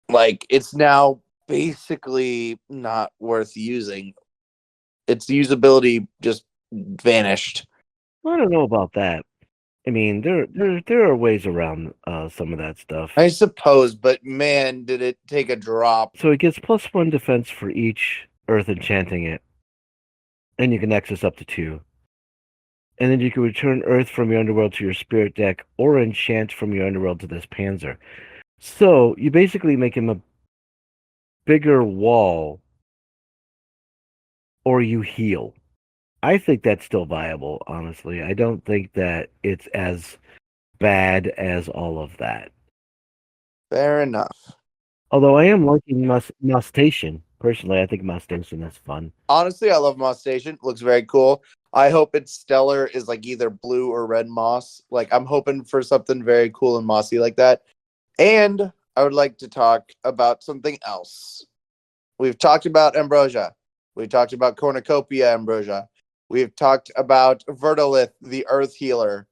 like it's now basically not worth using. Its usability just vanished. I don't know about that. I mean, there are ways around some of that stuff. I suppose, but man, did it take a drop. So it gets +1 defense for each Earth enchanting it, and you can access up to 2. And then you can return Earth from your underworld to your spirit deck, or enchant from your underworld to this Panzer. So you basically make him a bigger wall, or you heal. I think that's still viable, honestly. I don't think that it's as bad as all of that. Fair enough. Although I am liking Mustation. Personally, I think Mustation is fun. Honestly, I love Moss Station. Looks very cool. I hope its stellar is like either blue or red moss. Like I'm hoping for something very cool and mossy like that. And I would like to talk about something else. We've talked about Ambrosia. We talked about Cornucopia Ambrosia. We've talked about Vertolith, the Earth Healer.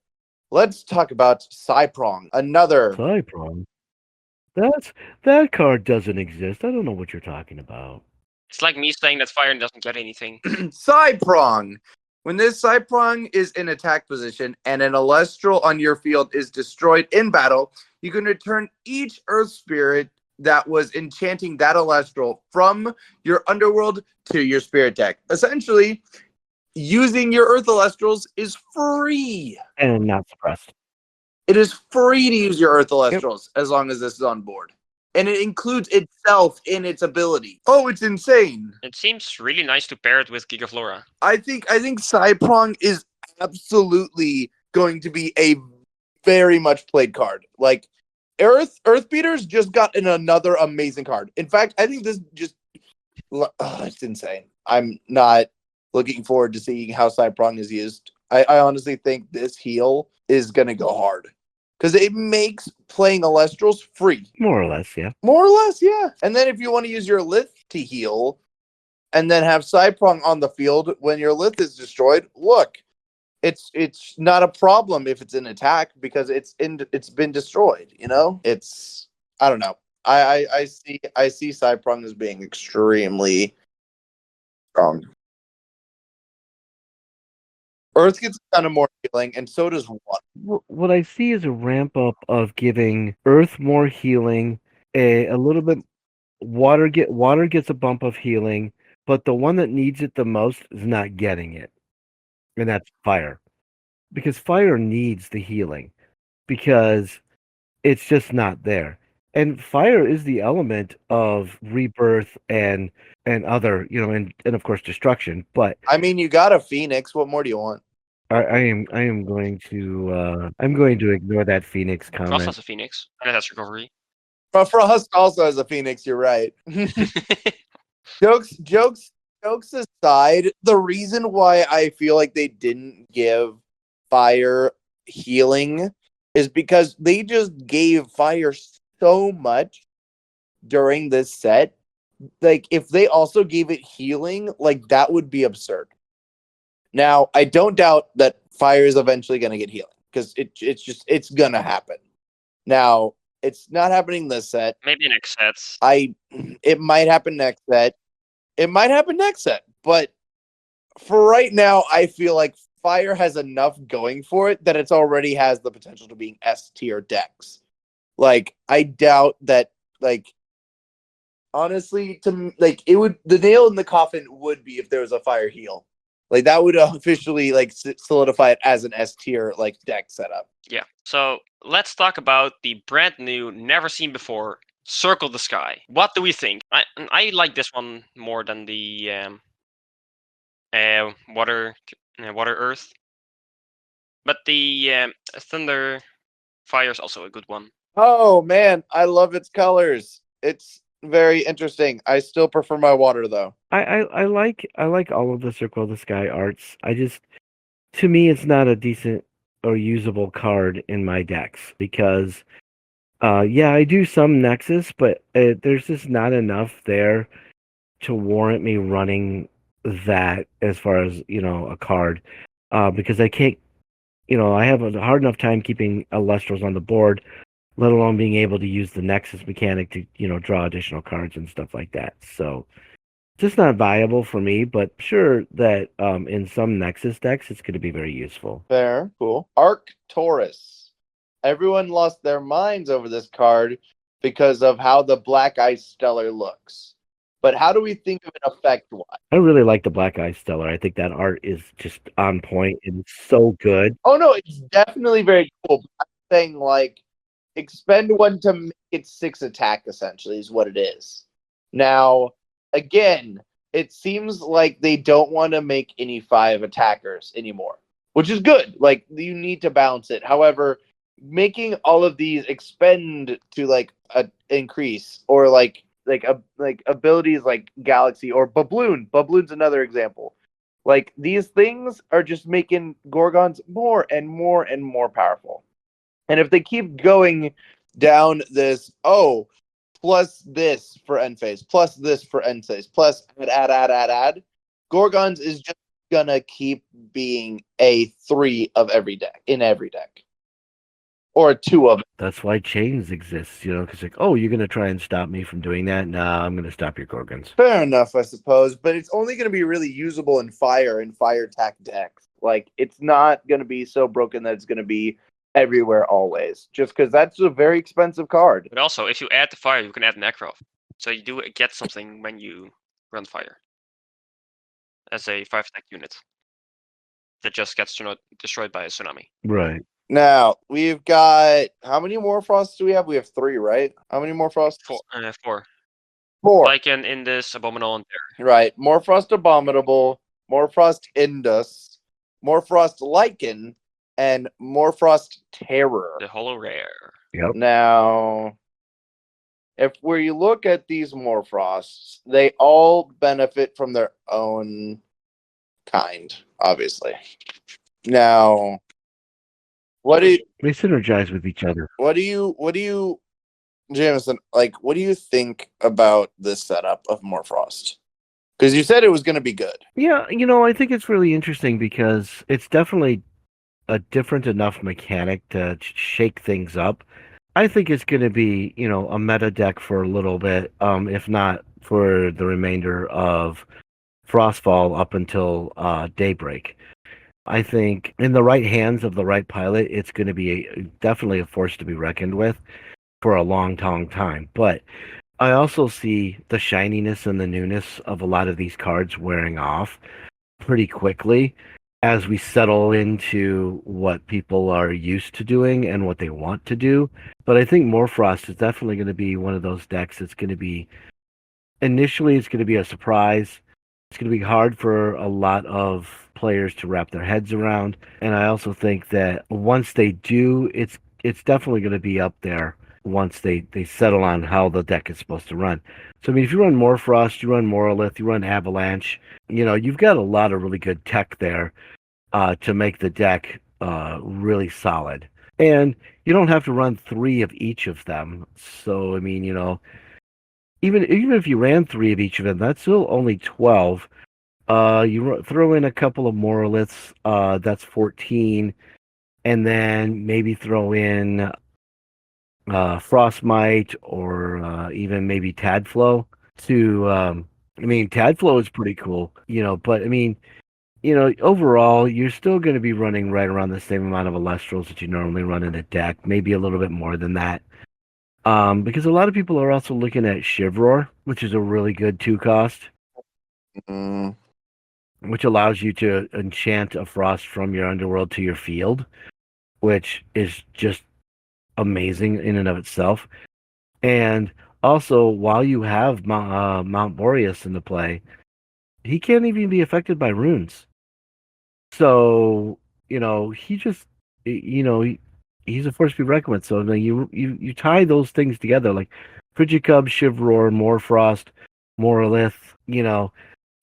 Let's talk about Cyprong, another. Cypron. That card doesn't exist. I don't know what you're talking about. It's like me saying that fire doesn't get anything. Cyprong. When this Cyprong is in attack position and an Elestral on your field is destroyed in battle, you can return each Earth Spirit that was enchanting that Elestral from your Underworld to your Spirit deck. Essentially, using your Earth Elestrals is free. And not suppressed. It is free to use your Earth Elestrals as long as this is on board. And it includes itself in its ability. Oh, it's insane. It seems really nice to pair it with Gigaflora. I think Cyprong is absolutely going to be a very much played card. Like Earth Beaters just got in another amazing card. In fact, I think this just it's insane. I'm not looking forward to seeing how Cyprong is used. I honestly think this heal is gonna go hard. Because it makes playing Elestrals free. More or less, yeah. More or less, yeah. And then if you want to use your Lith to heal, and then have Cyprong on the field when your Lith is destroyed, look, it's not a problem if it's an attack because it's been destroyed. You know, it's I don't know. I see Cyprong as being extremely strong. Earth gets kind of more healing, and so does water. What I see is a ramp up of giving Earth more healing, a little bit water gets a bump of healing, but the one that needs it the most is not getting it. And that's fire. Because fire needs the healing because it's just not there. And fire is the element of rebirth and other, and of course destruction. But I mean, you got a Phoenix. What more do you want? I am going to ignore that Phoenix Frost comment. has a Phoenix, and it has recovery. But Frost also has a Phoenix. You're right. Jokes aside, the reason why I feel like they didn't give fire healing is because they just gave fire so much during this set. Like if they also gave it healing, like that would be absurd. Now, I don't doubt that fire is eventually going to get healing because it's going to happen. Now, it's not happening this set. Maybe next sets. It might happen next set. It might happen next set, but for right now, I feel like fire has enough going for it that it's already has the potential to being S tier decks. Like I doubt that. Like honestly, it would the nail in the coffin would be if there was a fire heal. Like that would officially like solidify it as an S tier like deck setup. Yeah. So let's talk about the brand new, never seen before, Circle the Sky. What do we think? I like this one more than the water earth, but the thunder fire is also a good one. Oh man, I love its colors. It's very interesting. I still prefer my water though. I like all of the Circle of the Sky arts. To me, it's not a decent or usable card in my decks because, yeah, I do some Nexus, but there's just not enough there to warrant me running that as far as a card, because I can't, I have a hard enough time keeping Elestrals on the board, let alone being able to use the Nexus mechanic to draw additional cards and stuff like that. So just not viable for me, but sure that in some Nexus decks it's going to be very useful. Fair, cool. Arcturus. Everyone lost their minds over this card because of how the Black Ice Stellar looks. But how do we think of it effect-wise? I really like the Black Eye Stellar. I think that art is just on point and so good. Oh no, it's definitely very cool. I'm saying like expend one to make it 6 attack, essentially, is what it is. Now, again, it seems like they don't want to make any 5 attackers anymore, which is good. Like, you need to balance it. However, making all of these expend to like increase, or like abilities like Galaxy or Babloon. Babloon's another example. Like, these things are just making Gorgons more and more and more powerful. And if they keep going down this, plus this for end phase, plus this for end phase, plus add, Gorgons is just gonna keep being a 3 of every deck, in every deck. Or 2 of it. That's why chains exist, because like, oh, you're gonna try and stop me from doing that? Nah, I'm gonna stop your Gorgons. Fair enough, I suppose, but it's only going to be really usable in fire and fire attack decks. Like, it's not going to be so broken that it's going to be everywhere always, just because that's a very expensive card. But also, if you add the fire, you can add Necro. So you do get something when you run fire. As a 5 attack unit. That just gets destroyed by a tsunami. Right. Now, we've got, how many more frosts do we have? We have 3, right? How many more frosts? 4. 4. Like in this Abominable and there. Right. Morfrost Abominable, Morfrost Indus, Morfrost Lycan, and Morfrost Terror. The Holo Rare. Yep. Now, if we look at these Morfrosts, they all benefit from their own kind, obviously. Now, They synergize with each other. what do you, Jameson, like, what do you think about this setup of Morfrost? Because you said it was going to be good. Yeah, I think it's really interesting because it's definitely a different enough mechanic to shake things up. I think it's going to be, a meta deck for a little bit, if not for the remainder of Frostfall up until Daybreak. I think in the right hands of the right pilot, it's going to be definitely a force to be reckoned with for a long time. But I also see the shininess and the newness of a lot of these cards wearing off pretty quickly as we settle into what people are used to doing and what they want to do. But I think Morfrost is definitely going to be one of those decks that's going to be, initially it's going to be a surprise. It's going to be hard for a lot of players to wrap their heads around. And I also think that once they do, it's definitely going to be up there once they settle on how the deck is supposed to run. So, I mean, if you run Morfrost, you run Morolith, you run Avalanche, you've got a lot of really good tech there to make the deck really solid. And you don't have to run 3 of each of them. So, I mean, even if you ran 3 of each of them, that's still only 12. You throw in a couple of Moroliths, that's 14. And then maybe throw in Frostmite or even maybe Tadflow to Tadflow is pretty cool, but I mean, overall you're still going to be running right around the same amount of Elestrals that you normally run in a deck, maybe a little bit more than that. Because a lot of people are also looking at Shivroar, which is a really good 2 cost. Which allows you to enchant a frost from your underworld to your field, which is just amazing in and of itself. And also, while you have Mount Boreas into play, he can't even be affected by runes. So, he just, he's a force to be reckoned with. So you tie those things together, like Frigicub, Shivroar, Morfrost, Morolith,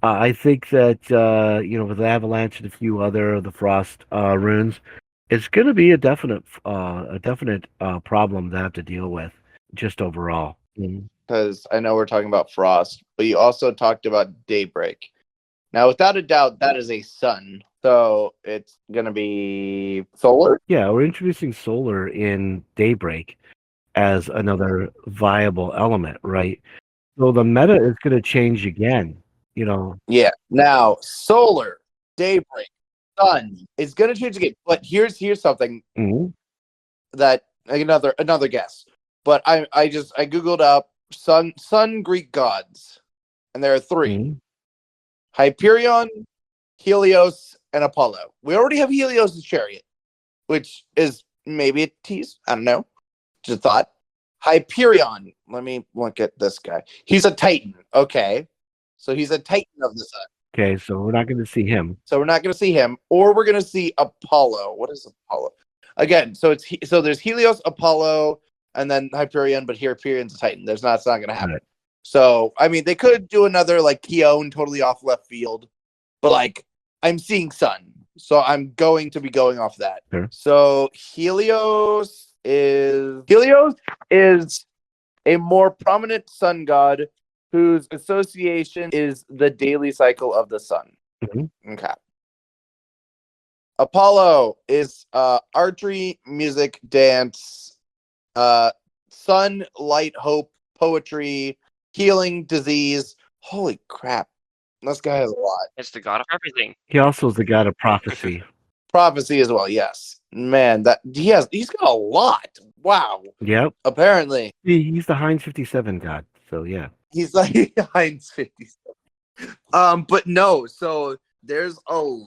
I think that, with Avalanche and a few other of the Frost runes, it's going to be a definite problem to have to deal with, just overall. Because I know we're talking about Frost, but you also talked about Daybreak. Now, without a doubt, that is a sun. So it's going to be solar? Yeah, we're introducing solar in Daybreak as another viable element, right? So the meta is going to change again, Yeah. Now, solar, Daybreak, sun is going to change again. But here's something that another guess. But I googled up sun Greek gods, and there are 3: Hyperion, Helios, and Apollo. We already have Helios' chariot, which is maybe a tease. I don't know. Just thought. Hyperion. Let me look at this guy. He's a Titan. Okay. So he's a Titan of the sun. Okay, so we're not going to see him. So we're not going to see him, or we're going to see Apollo. What is Apollo? Again, so there's Helios, Apollo, and then Hyperion, but Hyperion's a Titan. It's not going to happen. Right. So I mean, they could do another like Keone totally off left field, but like I'm seeing Sun, so I'm going to be going off that. Sure. So Helios is a more prominent sun god whose association is the daily cycle of the sun. Mm-hmm. Okay. Apollo is archery, music, dance, sun, light, hope, poetry, healing, disease. Holy crap. This guy has a lot. It's the god of everything. He also is the god of prophecy. Prophecy as well, yes. Man, he's got a lot. Wow. Yep. Apparently. He's the Heinz 57 god. So yeah. He's like Heinz 57. But no, so there's I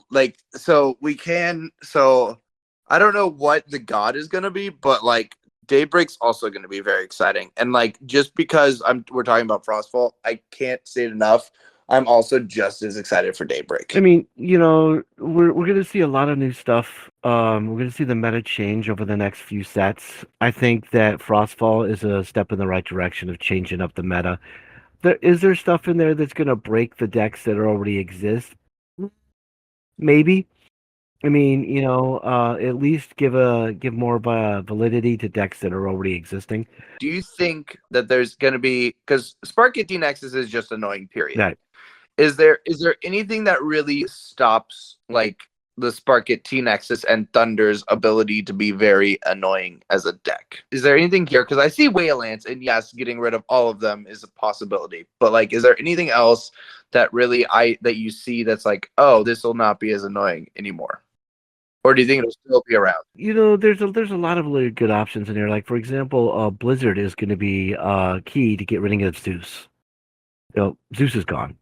don't know what the god is gonna be, but like Daybreak's also gonna be very exciting. And like just because we're talking about Frostfall, I can't say it enough. I'm also just as excited for Daybreak. I mean, we're going to see a lot of new stuff. We're going to see the meta change over the next few sets. I think that Frostfall is a step in the right direction of changing up the meta. Is there stuff in there that's going to break the decks that already exist? Maybe. I mean, at least give more of a validity to decks that are already existing. Do you think that there's going to be, because Spark 18 Nexus is just annoying, period. Right. Is there anything that really stops like the Spark T Nexus and Thunder's ability to be very annoying as a deck? Is there anything here? Because I see Waylands, and yes, getting rid of all of them is a possibility. But like, is there anything else that really that you see that's like, oh, this will not be as annoying anymore? Or do you think it'll still be around? There's a lot of really good options in here. Like for example, Blizzard is going to be key to get rid of Zeus. Zeus is gone.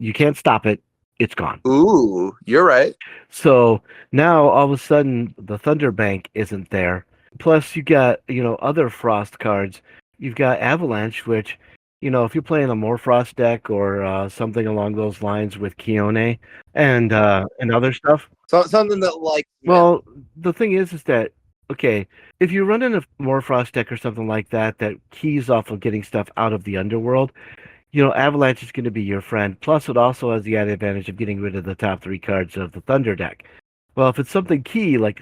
You can't stop it. It's gone. Ooh, you're right. So now all of a sudden the Thunder Bank isn't there. Plus you got, other Frost cards. You've got Avalanche, which, if you're playing a Morfrost deck or something along those lines with Keone and other stuff. So something that like Well, the thing is that okay, if you run in a Morfrost deck or something like that keys off of getting stuff out of the underworld, Avalanche is going to be your friend. Plus, it also has the added advantage of getting rid of the top 3 cards of the Thunder deck. Well, if it's something key like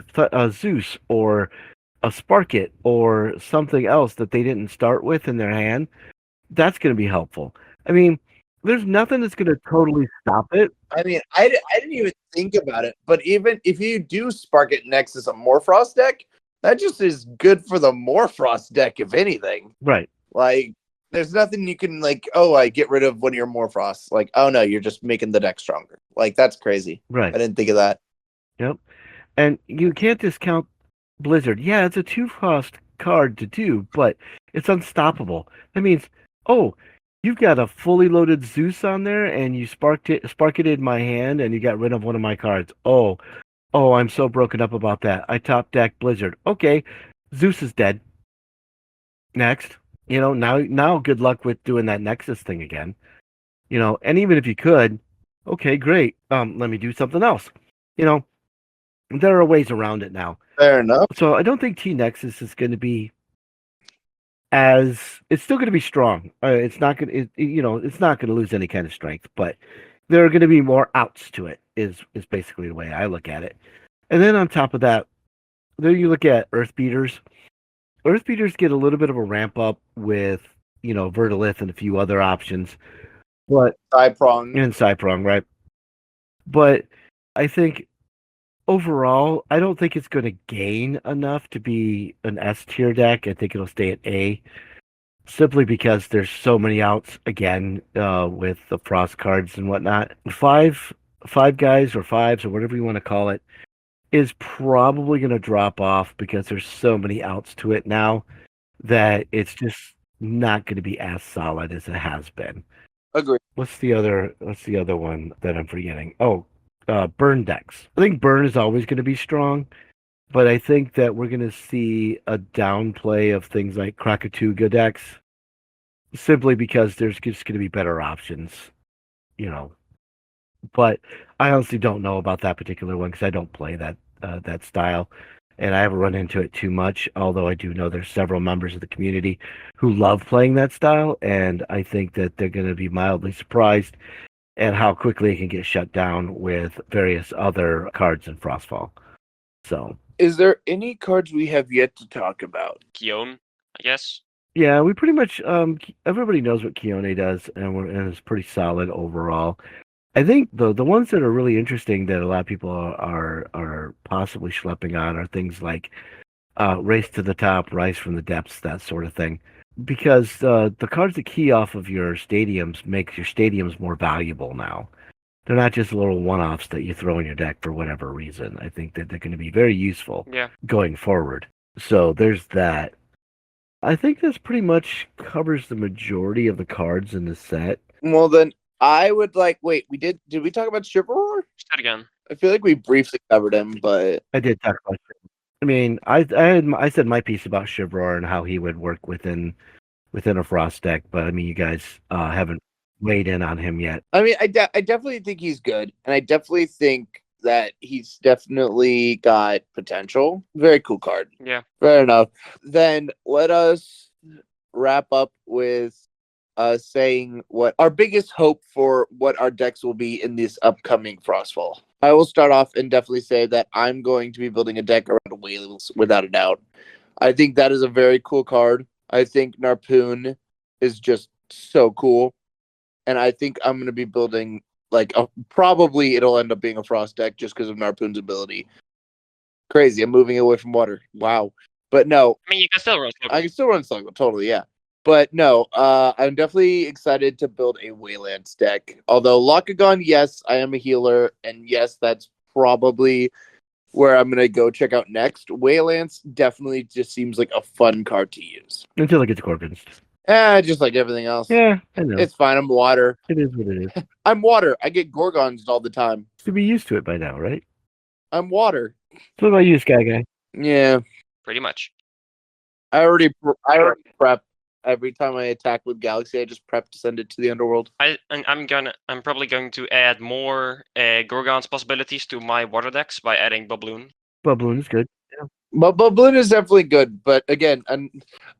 Zeus or a Sparkit or something else that they didn't start with in their hand, that's going to be helpful. I mean, there's nothing that's going to totally stop it. I mean, I didn't even think about it. But even if you do Sparkit Nexus a Morfrost deck, that just is good for the Morfrost deck, if anything. Right. Like, there's nothing you can like, I get rid of one of your Morfrosts. Like, oh no, you're just making the deck stronger. Like, that's crazy. Right. I didn't think of that. Yep. And you can't discount Blizzard. Yeah, it's a 2-cost card to do, but it's unstoppable. That means, you've got a fully loaded Zeus on there, and you sparketed my hand, and you got rid of one of my cards. Oh, I'm so broken up about that. I top deck Blizzard. Okay, Zeus is dead. Next. Now good luck with doing that Nexus thing again. And even if you could, okay, great. Let me do something else. There are ways around it now. Fair enough. So I don't think T Nexus is going to be it's still going to be strong. It's not going to, it's not going to lose any kind of strength, but there are going to be more outs to it is basically the way I look at it. And then on top of that, there you look at Earth Beaters. Earth Beaters get a little bit of a ramp up with, Verdalith and a few other options. But Cyprong, right? But I think overall, I don't think it's going to gain enough to be an S tier deck. I think it'll stay at A, simply because there's so many outs again with the Frost cards and whatnot. Five guys or fives or whatever you want to call it is probably going to drop off because there's so many outs to it now that it's just not going to be as solid as it has been. Agree. What's the other one that I'm forgetting? Burn decks. I think Burn is always going to be strong. But I think that we're going to see a downplay of things like Krakatuga decks simply because there's just going to be better options, you know. But I honestly don't know about that particular one because I don't play that style, and I haven't run into it too much. Although I do know there's several members of the community who love playing that style, and I think that they're going to be mildly surprised at how quickly it can get shut down with various other cards in Frostfall. So Is there any cards we have yet to talk about? Kion, I guess. yeah, we pretty much everybody knows what Keone does, and it's pretty solid overall. I think the ones that are really interesting that a lot of people are possibly schlepping on are things like Race to the Top, Rise from the Depths, that sort of thing. Because the cards that key off of your stadiums makes your stadiums more valuable now. They're not just little one-offs that you throw in your deck for whatever reason. I think that they're going to be very useful Yeah. going forward. So there's that. I think this pretty much covers the majority of the cards in the set. Well, then I would like. Wait, did we talk about Chivalry? Say it again. I feel like we briefly covered him, but I did talk about. I mean, I said my piece about Chivrar and how he would work within a Frost deck, but I mean, you guys haven't weighed in on him yet. I mean, I definitely think he's good, and I definitely think that he's definitely got potential. Very cool card. Yeah. Fair enough. Then let us wrap up with saying what our biggest hope for what our decks will be in this upcoming Frostfall. I will start off and definitely say that I'm going to be building a deck around whales without a doubt. I think that is a very cool card. I think Narpoon is just so cool. And I think I'm going to be building probably it'll end up being a Frost deck just because of Narpoon's ability. Crazy. I'm moving away from water. Wow. But no, I mean, you can still run Slugma. I can still run Slugma, totally, yeah. But no, I'm definitely excited to build a Waylands deck. Although Lockagon, yes, I am a healer, and yes, that's probably where I'm gonna go check out next. Waylands definitely just seems like a fun card to use. Until it gets Gorgons. Just like everything else. Yeah, I know. It's fine. I'm water. It is what it is. I'm water. I get Gorgons all the time. To be used to it by now, right? I'm water. So what about you, Sky Guy? Yeah, Pretty much. I already prep. Every time I attack with Galaxy, I just prep to send it to the underworld. I'm probably going to add more Gorgon's possibilities to my water decks by adding Bubloon. Bubloon's good. But Bloon is definitely good. But again,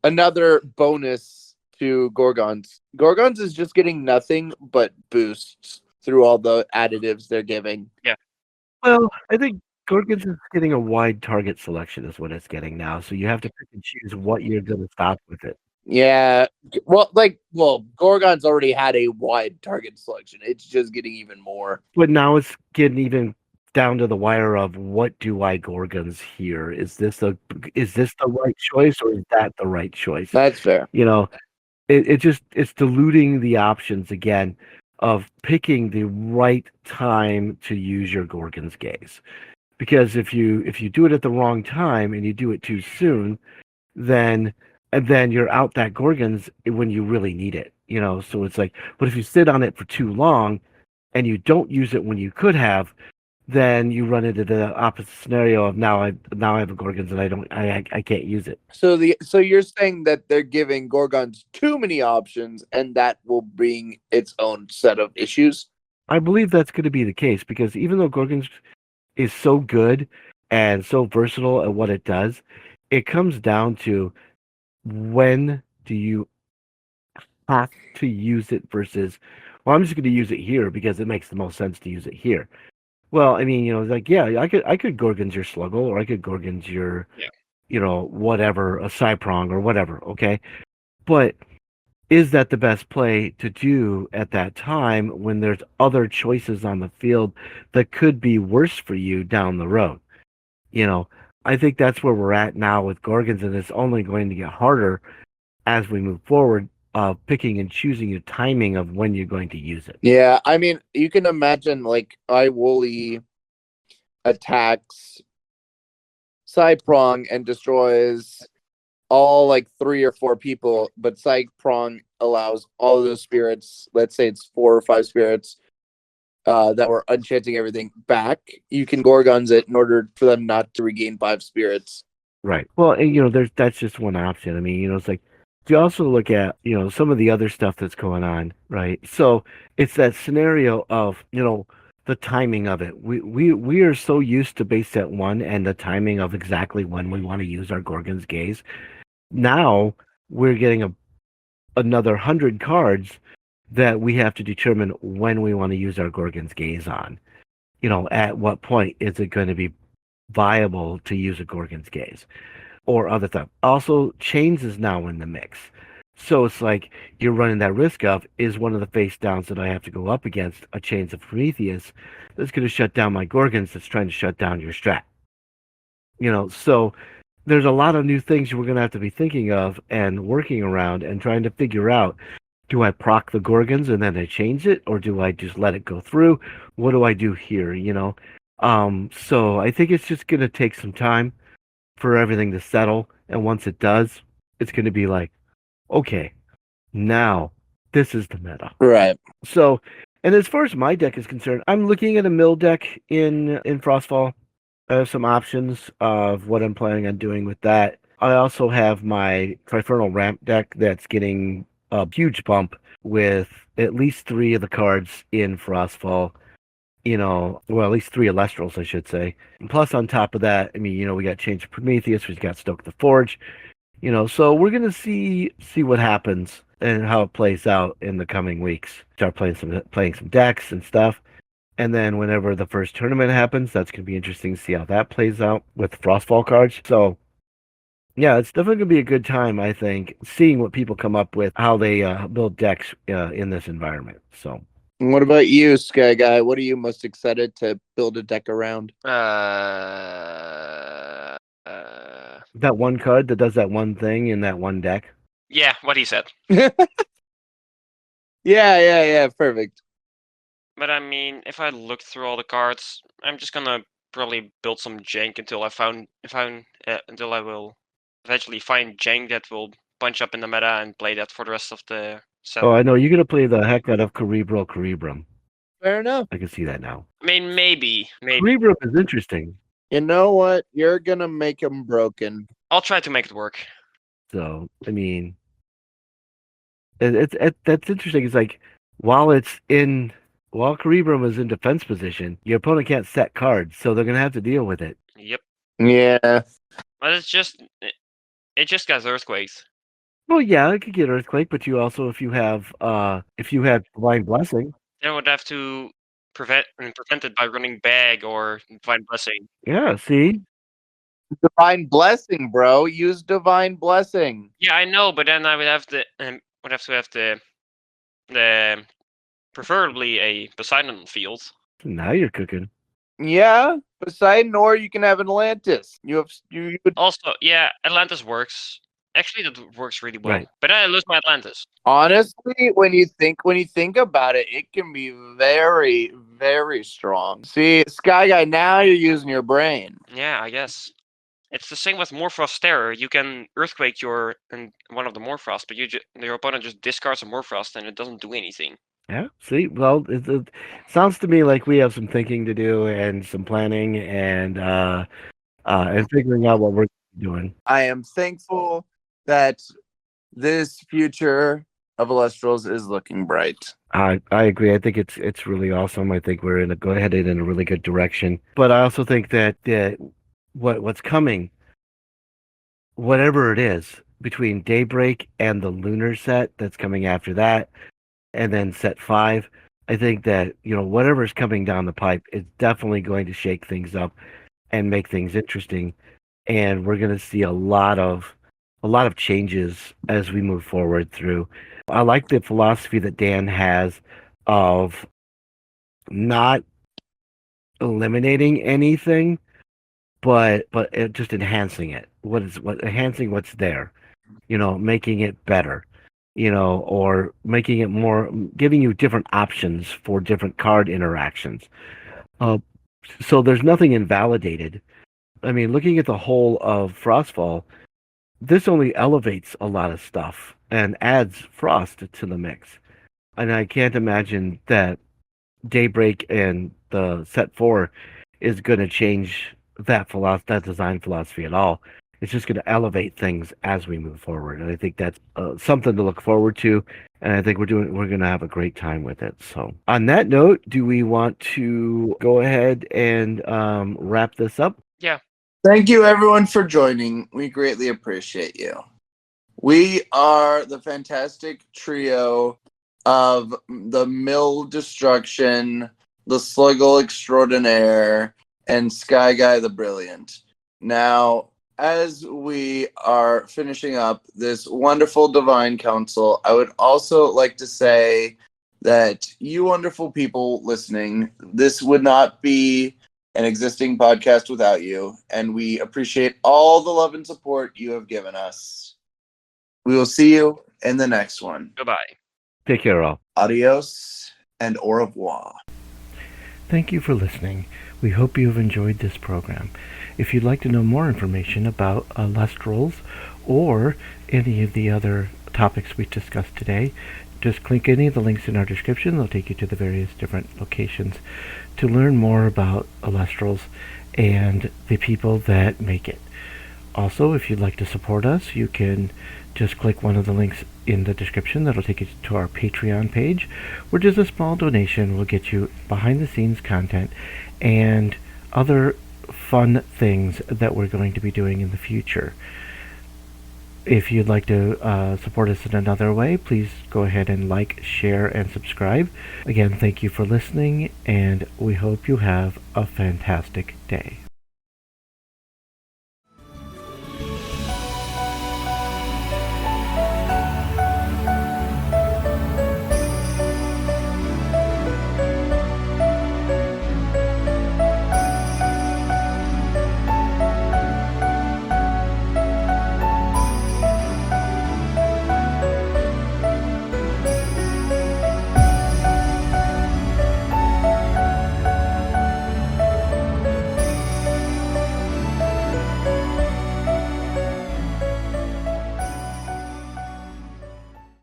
another bonus to Gorgons. Gorgons is just getting nothing but boosts through all the additives they're giving. Well, I think Gorgons is getting a wide target selection is what it's getting now. So you have to pick and choose what you're going to stop with it. Yeah. Well, Gorgon's already had a wide target selection. It's just getting even more. But now it's getting even down to the wire of what do I Gorgons here? Is this the right choice or is that the right choice? That's fair. You know, it's diluting the options again of picking the right time to use your Gorgon's Gaze. Because if you do it at the wrong time and you do it too soon, then you're out that Gorgons when you really need it. You know, so it's like, but if you sit on it for too long and you don't use it when you could have, then you run into the opposite scenario of now I have a Gorgons and I can't use it. So you're saying that they're giving Gorgons too many options, and that will bring its own set of issues. I believe that's going to be the case because even though Gorgons is so good and so versatile at what it does, it comes down to when do you have to use it versus, well, I'm just going to use it here because it makes the most sense to use it here. Well, I mean, like, yeah, I could Gorgons your Sluggle, or I could Gorgons your, whatever, a Cyprong or whatever, okay? But is that the best play to do at that time when there's other choices on the field that could be worse for you down the road? I think that's where we're at now with Gorgons, and it's only going to get harder as we move forward, picking and choosing your timing of when you're going to use it. Yeah, I mean, you can imagine Iwooly attacks Cyprong and destroys all 3 or 4 people, but Cyprong allows all of those spirits, let's say it's 4 or 5 spirits, that were enchanting everything back, you can Gorgons it in order for them not to regain 5 spirits. Right. Well, and that's just one option. I mean, it's like you also look at, some of the other stuff that's going on, right? So it's that scenario of, the timing of it. We are so used to base set one and the timing of exactly when we want to use our Gorgon's Gaze. Now we're getting another 100 cards that we have to determine when we want to use our Gorgon's Gaze on. At what point is it going to be viable to use a Gorgon's Gaze or other stuff. Also, Chains is now in the mix. So it's like you're running that risk of, is one of the face downs that I have to go up against a Chains of Prometheus that's going to shut down my Gorgons that's trying to shut down your strat. So there's a lot of new things we're going to have to be thinking of and working around and trying to figure out, do I proc the Gorgons and then I change it, or do I just let it go through? What do I do here, So I think it's just going to take some time for everything to settle. And once it does, it's going to be like, okay, now this is the meta. Right. So, and as far as my deck is concerned, I'm looking at a mill deck in Frostfall. I have some options of what I'm planning on doing with that. I also have my Trifernal Ramp deck that's getting a huge bump with at least 3 of the cards in Frostfall. Well, at least 3 Elestrals, I should say. And plus, on top of that, I mean, we got Change of Prometheus, we've got Stoke the Forge. So we're gonna see what happens and how it plays out in the coming weeks. Start playing some decks and stuff. And then whenever the first tournament happens, that's going to be interesting to see how that plays out with the Frostfall cards. So, yeah, it's definitely going to be a good time, I think, seeing what people come up with, how they build decks in this environment. So, What about you, Sky Guy? What are you most excited to build a deck around? that one card that does that one thing in that one deck. Yeah, what he said. Yeah, perfect. But I mean, if I look through all the cards, I'm just gonna probably build some jank until until I will eventually find jank that will punch up in the meta and play that for the rest of the set. Oh, I know you're going to play the heck out of Cerebrum. Fair enough. I can see that now. I mean, maybe. Cerebrum is interesting. You know what? You're gonna make them broken. I'll try to make it work. So, I mean, that's interesting. It's like while Cerebrum is in defense position, your opponent can't set cards, so they're gonna have to deal with it. Yep. Yeah. But it just got earthquakes. Well, yeah, it could get Earthquake, but you also, if you have Divine Blessing, Then I would have to prevent it by running bag or divine blessing. yeah. See, Divine Blessing, bro. Use Divine Blessing. Yeah, I know, but then I would have to have the preferably a Poseidon field. now you're cooking. Yeah, Poseidon, or you can have an Atlantis. You would Also, yeah, Atlantis works. Actually, that works really well. Right. But then I lose my Atlantis. honestly, when you think about it, it can be very, very strong. See, Sky Guy, now you're using your brain. Yeah, I guess. It's the same with Morphrost Terror. You can Earthquake one of the Morphrost, but your opponent just discards a Morphrost and it doesn't do anything. Yeah. See, well, it sounds to me like we have some thinking to do and some planning and figuring out what we're doing. I am thankful that this future of Elestrals is looking bright. I agree. I think it's really awesome. I think we're headed in a really good direction. But I also think that what's coming, whatever it is, between Daybreak and the Lunar set that's coming after that, and then set 5, I think that whatever's coming down the pipe is definitely going to shake things up and make things interesting, and we're going to see a lot of changes as we move forward through. I like the philosophy that Dan has of not eliminating anything, but just enhancing it. Enhancing what's there, making it better, or making it more, giving you different options for different card interactions. So there's nothing invalidated. I mean, looking at the whole of Frostfall, this only elevates a lot of stuff and adds frost to the mix. And I can't imagine that Daybreak and the set 4 is going to change that design philosophy at all. It's just going to elevate things as we move forward, and I think that's something to look forward to. And I think we're going to have a great time with it. So, on that note, do we want to go ahead and wrap this up? Yeah. Thank you, everyone, for joining. We greatly appreciate you. We are the fantastic trio of the Mill Destruction, the Sluggle Extraordinaire, and Sky Guy the Brilliant. Now, as we are finishing up this wonderful Divine Council, I would also like to say that you wonderful people listening, this would not be an existing podcast without you, and we appreciate all the love and support you have given us. We will see you in the next one. Goodbye. Take care, all. Adios and au revoir. Thank you for listening. We hope you have enjoyed this program. If you'd like to know more information about Elestrals or any of the other topics we discussed today, just click any of the links in our description. They'll take you to the various different locations to learn more about Elestrals and the people that make it. Also, if you'd like to support us, you can just click one of the links in the description. That'll take you to our Patreon page, where just a small donation will get you behind the scenes content and other fun things that we're going to be doing in the future. If you'd like to support us in another way, please go ahead and like, share, and subscribe. Again, thank you for listening, and we hope you have a fantastic day.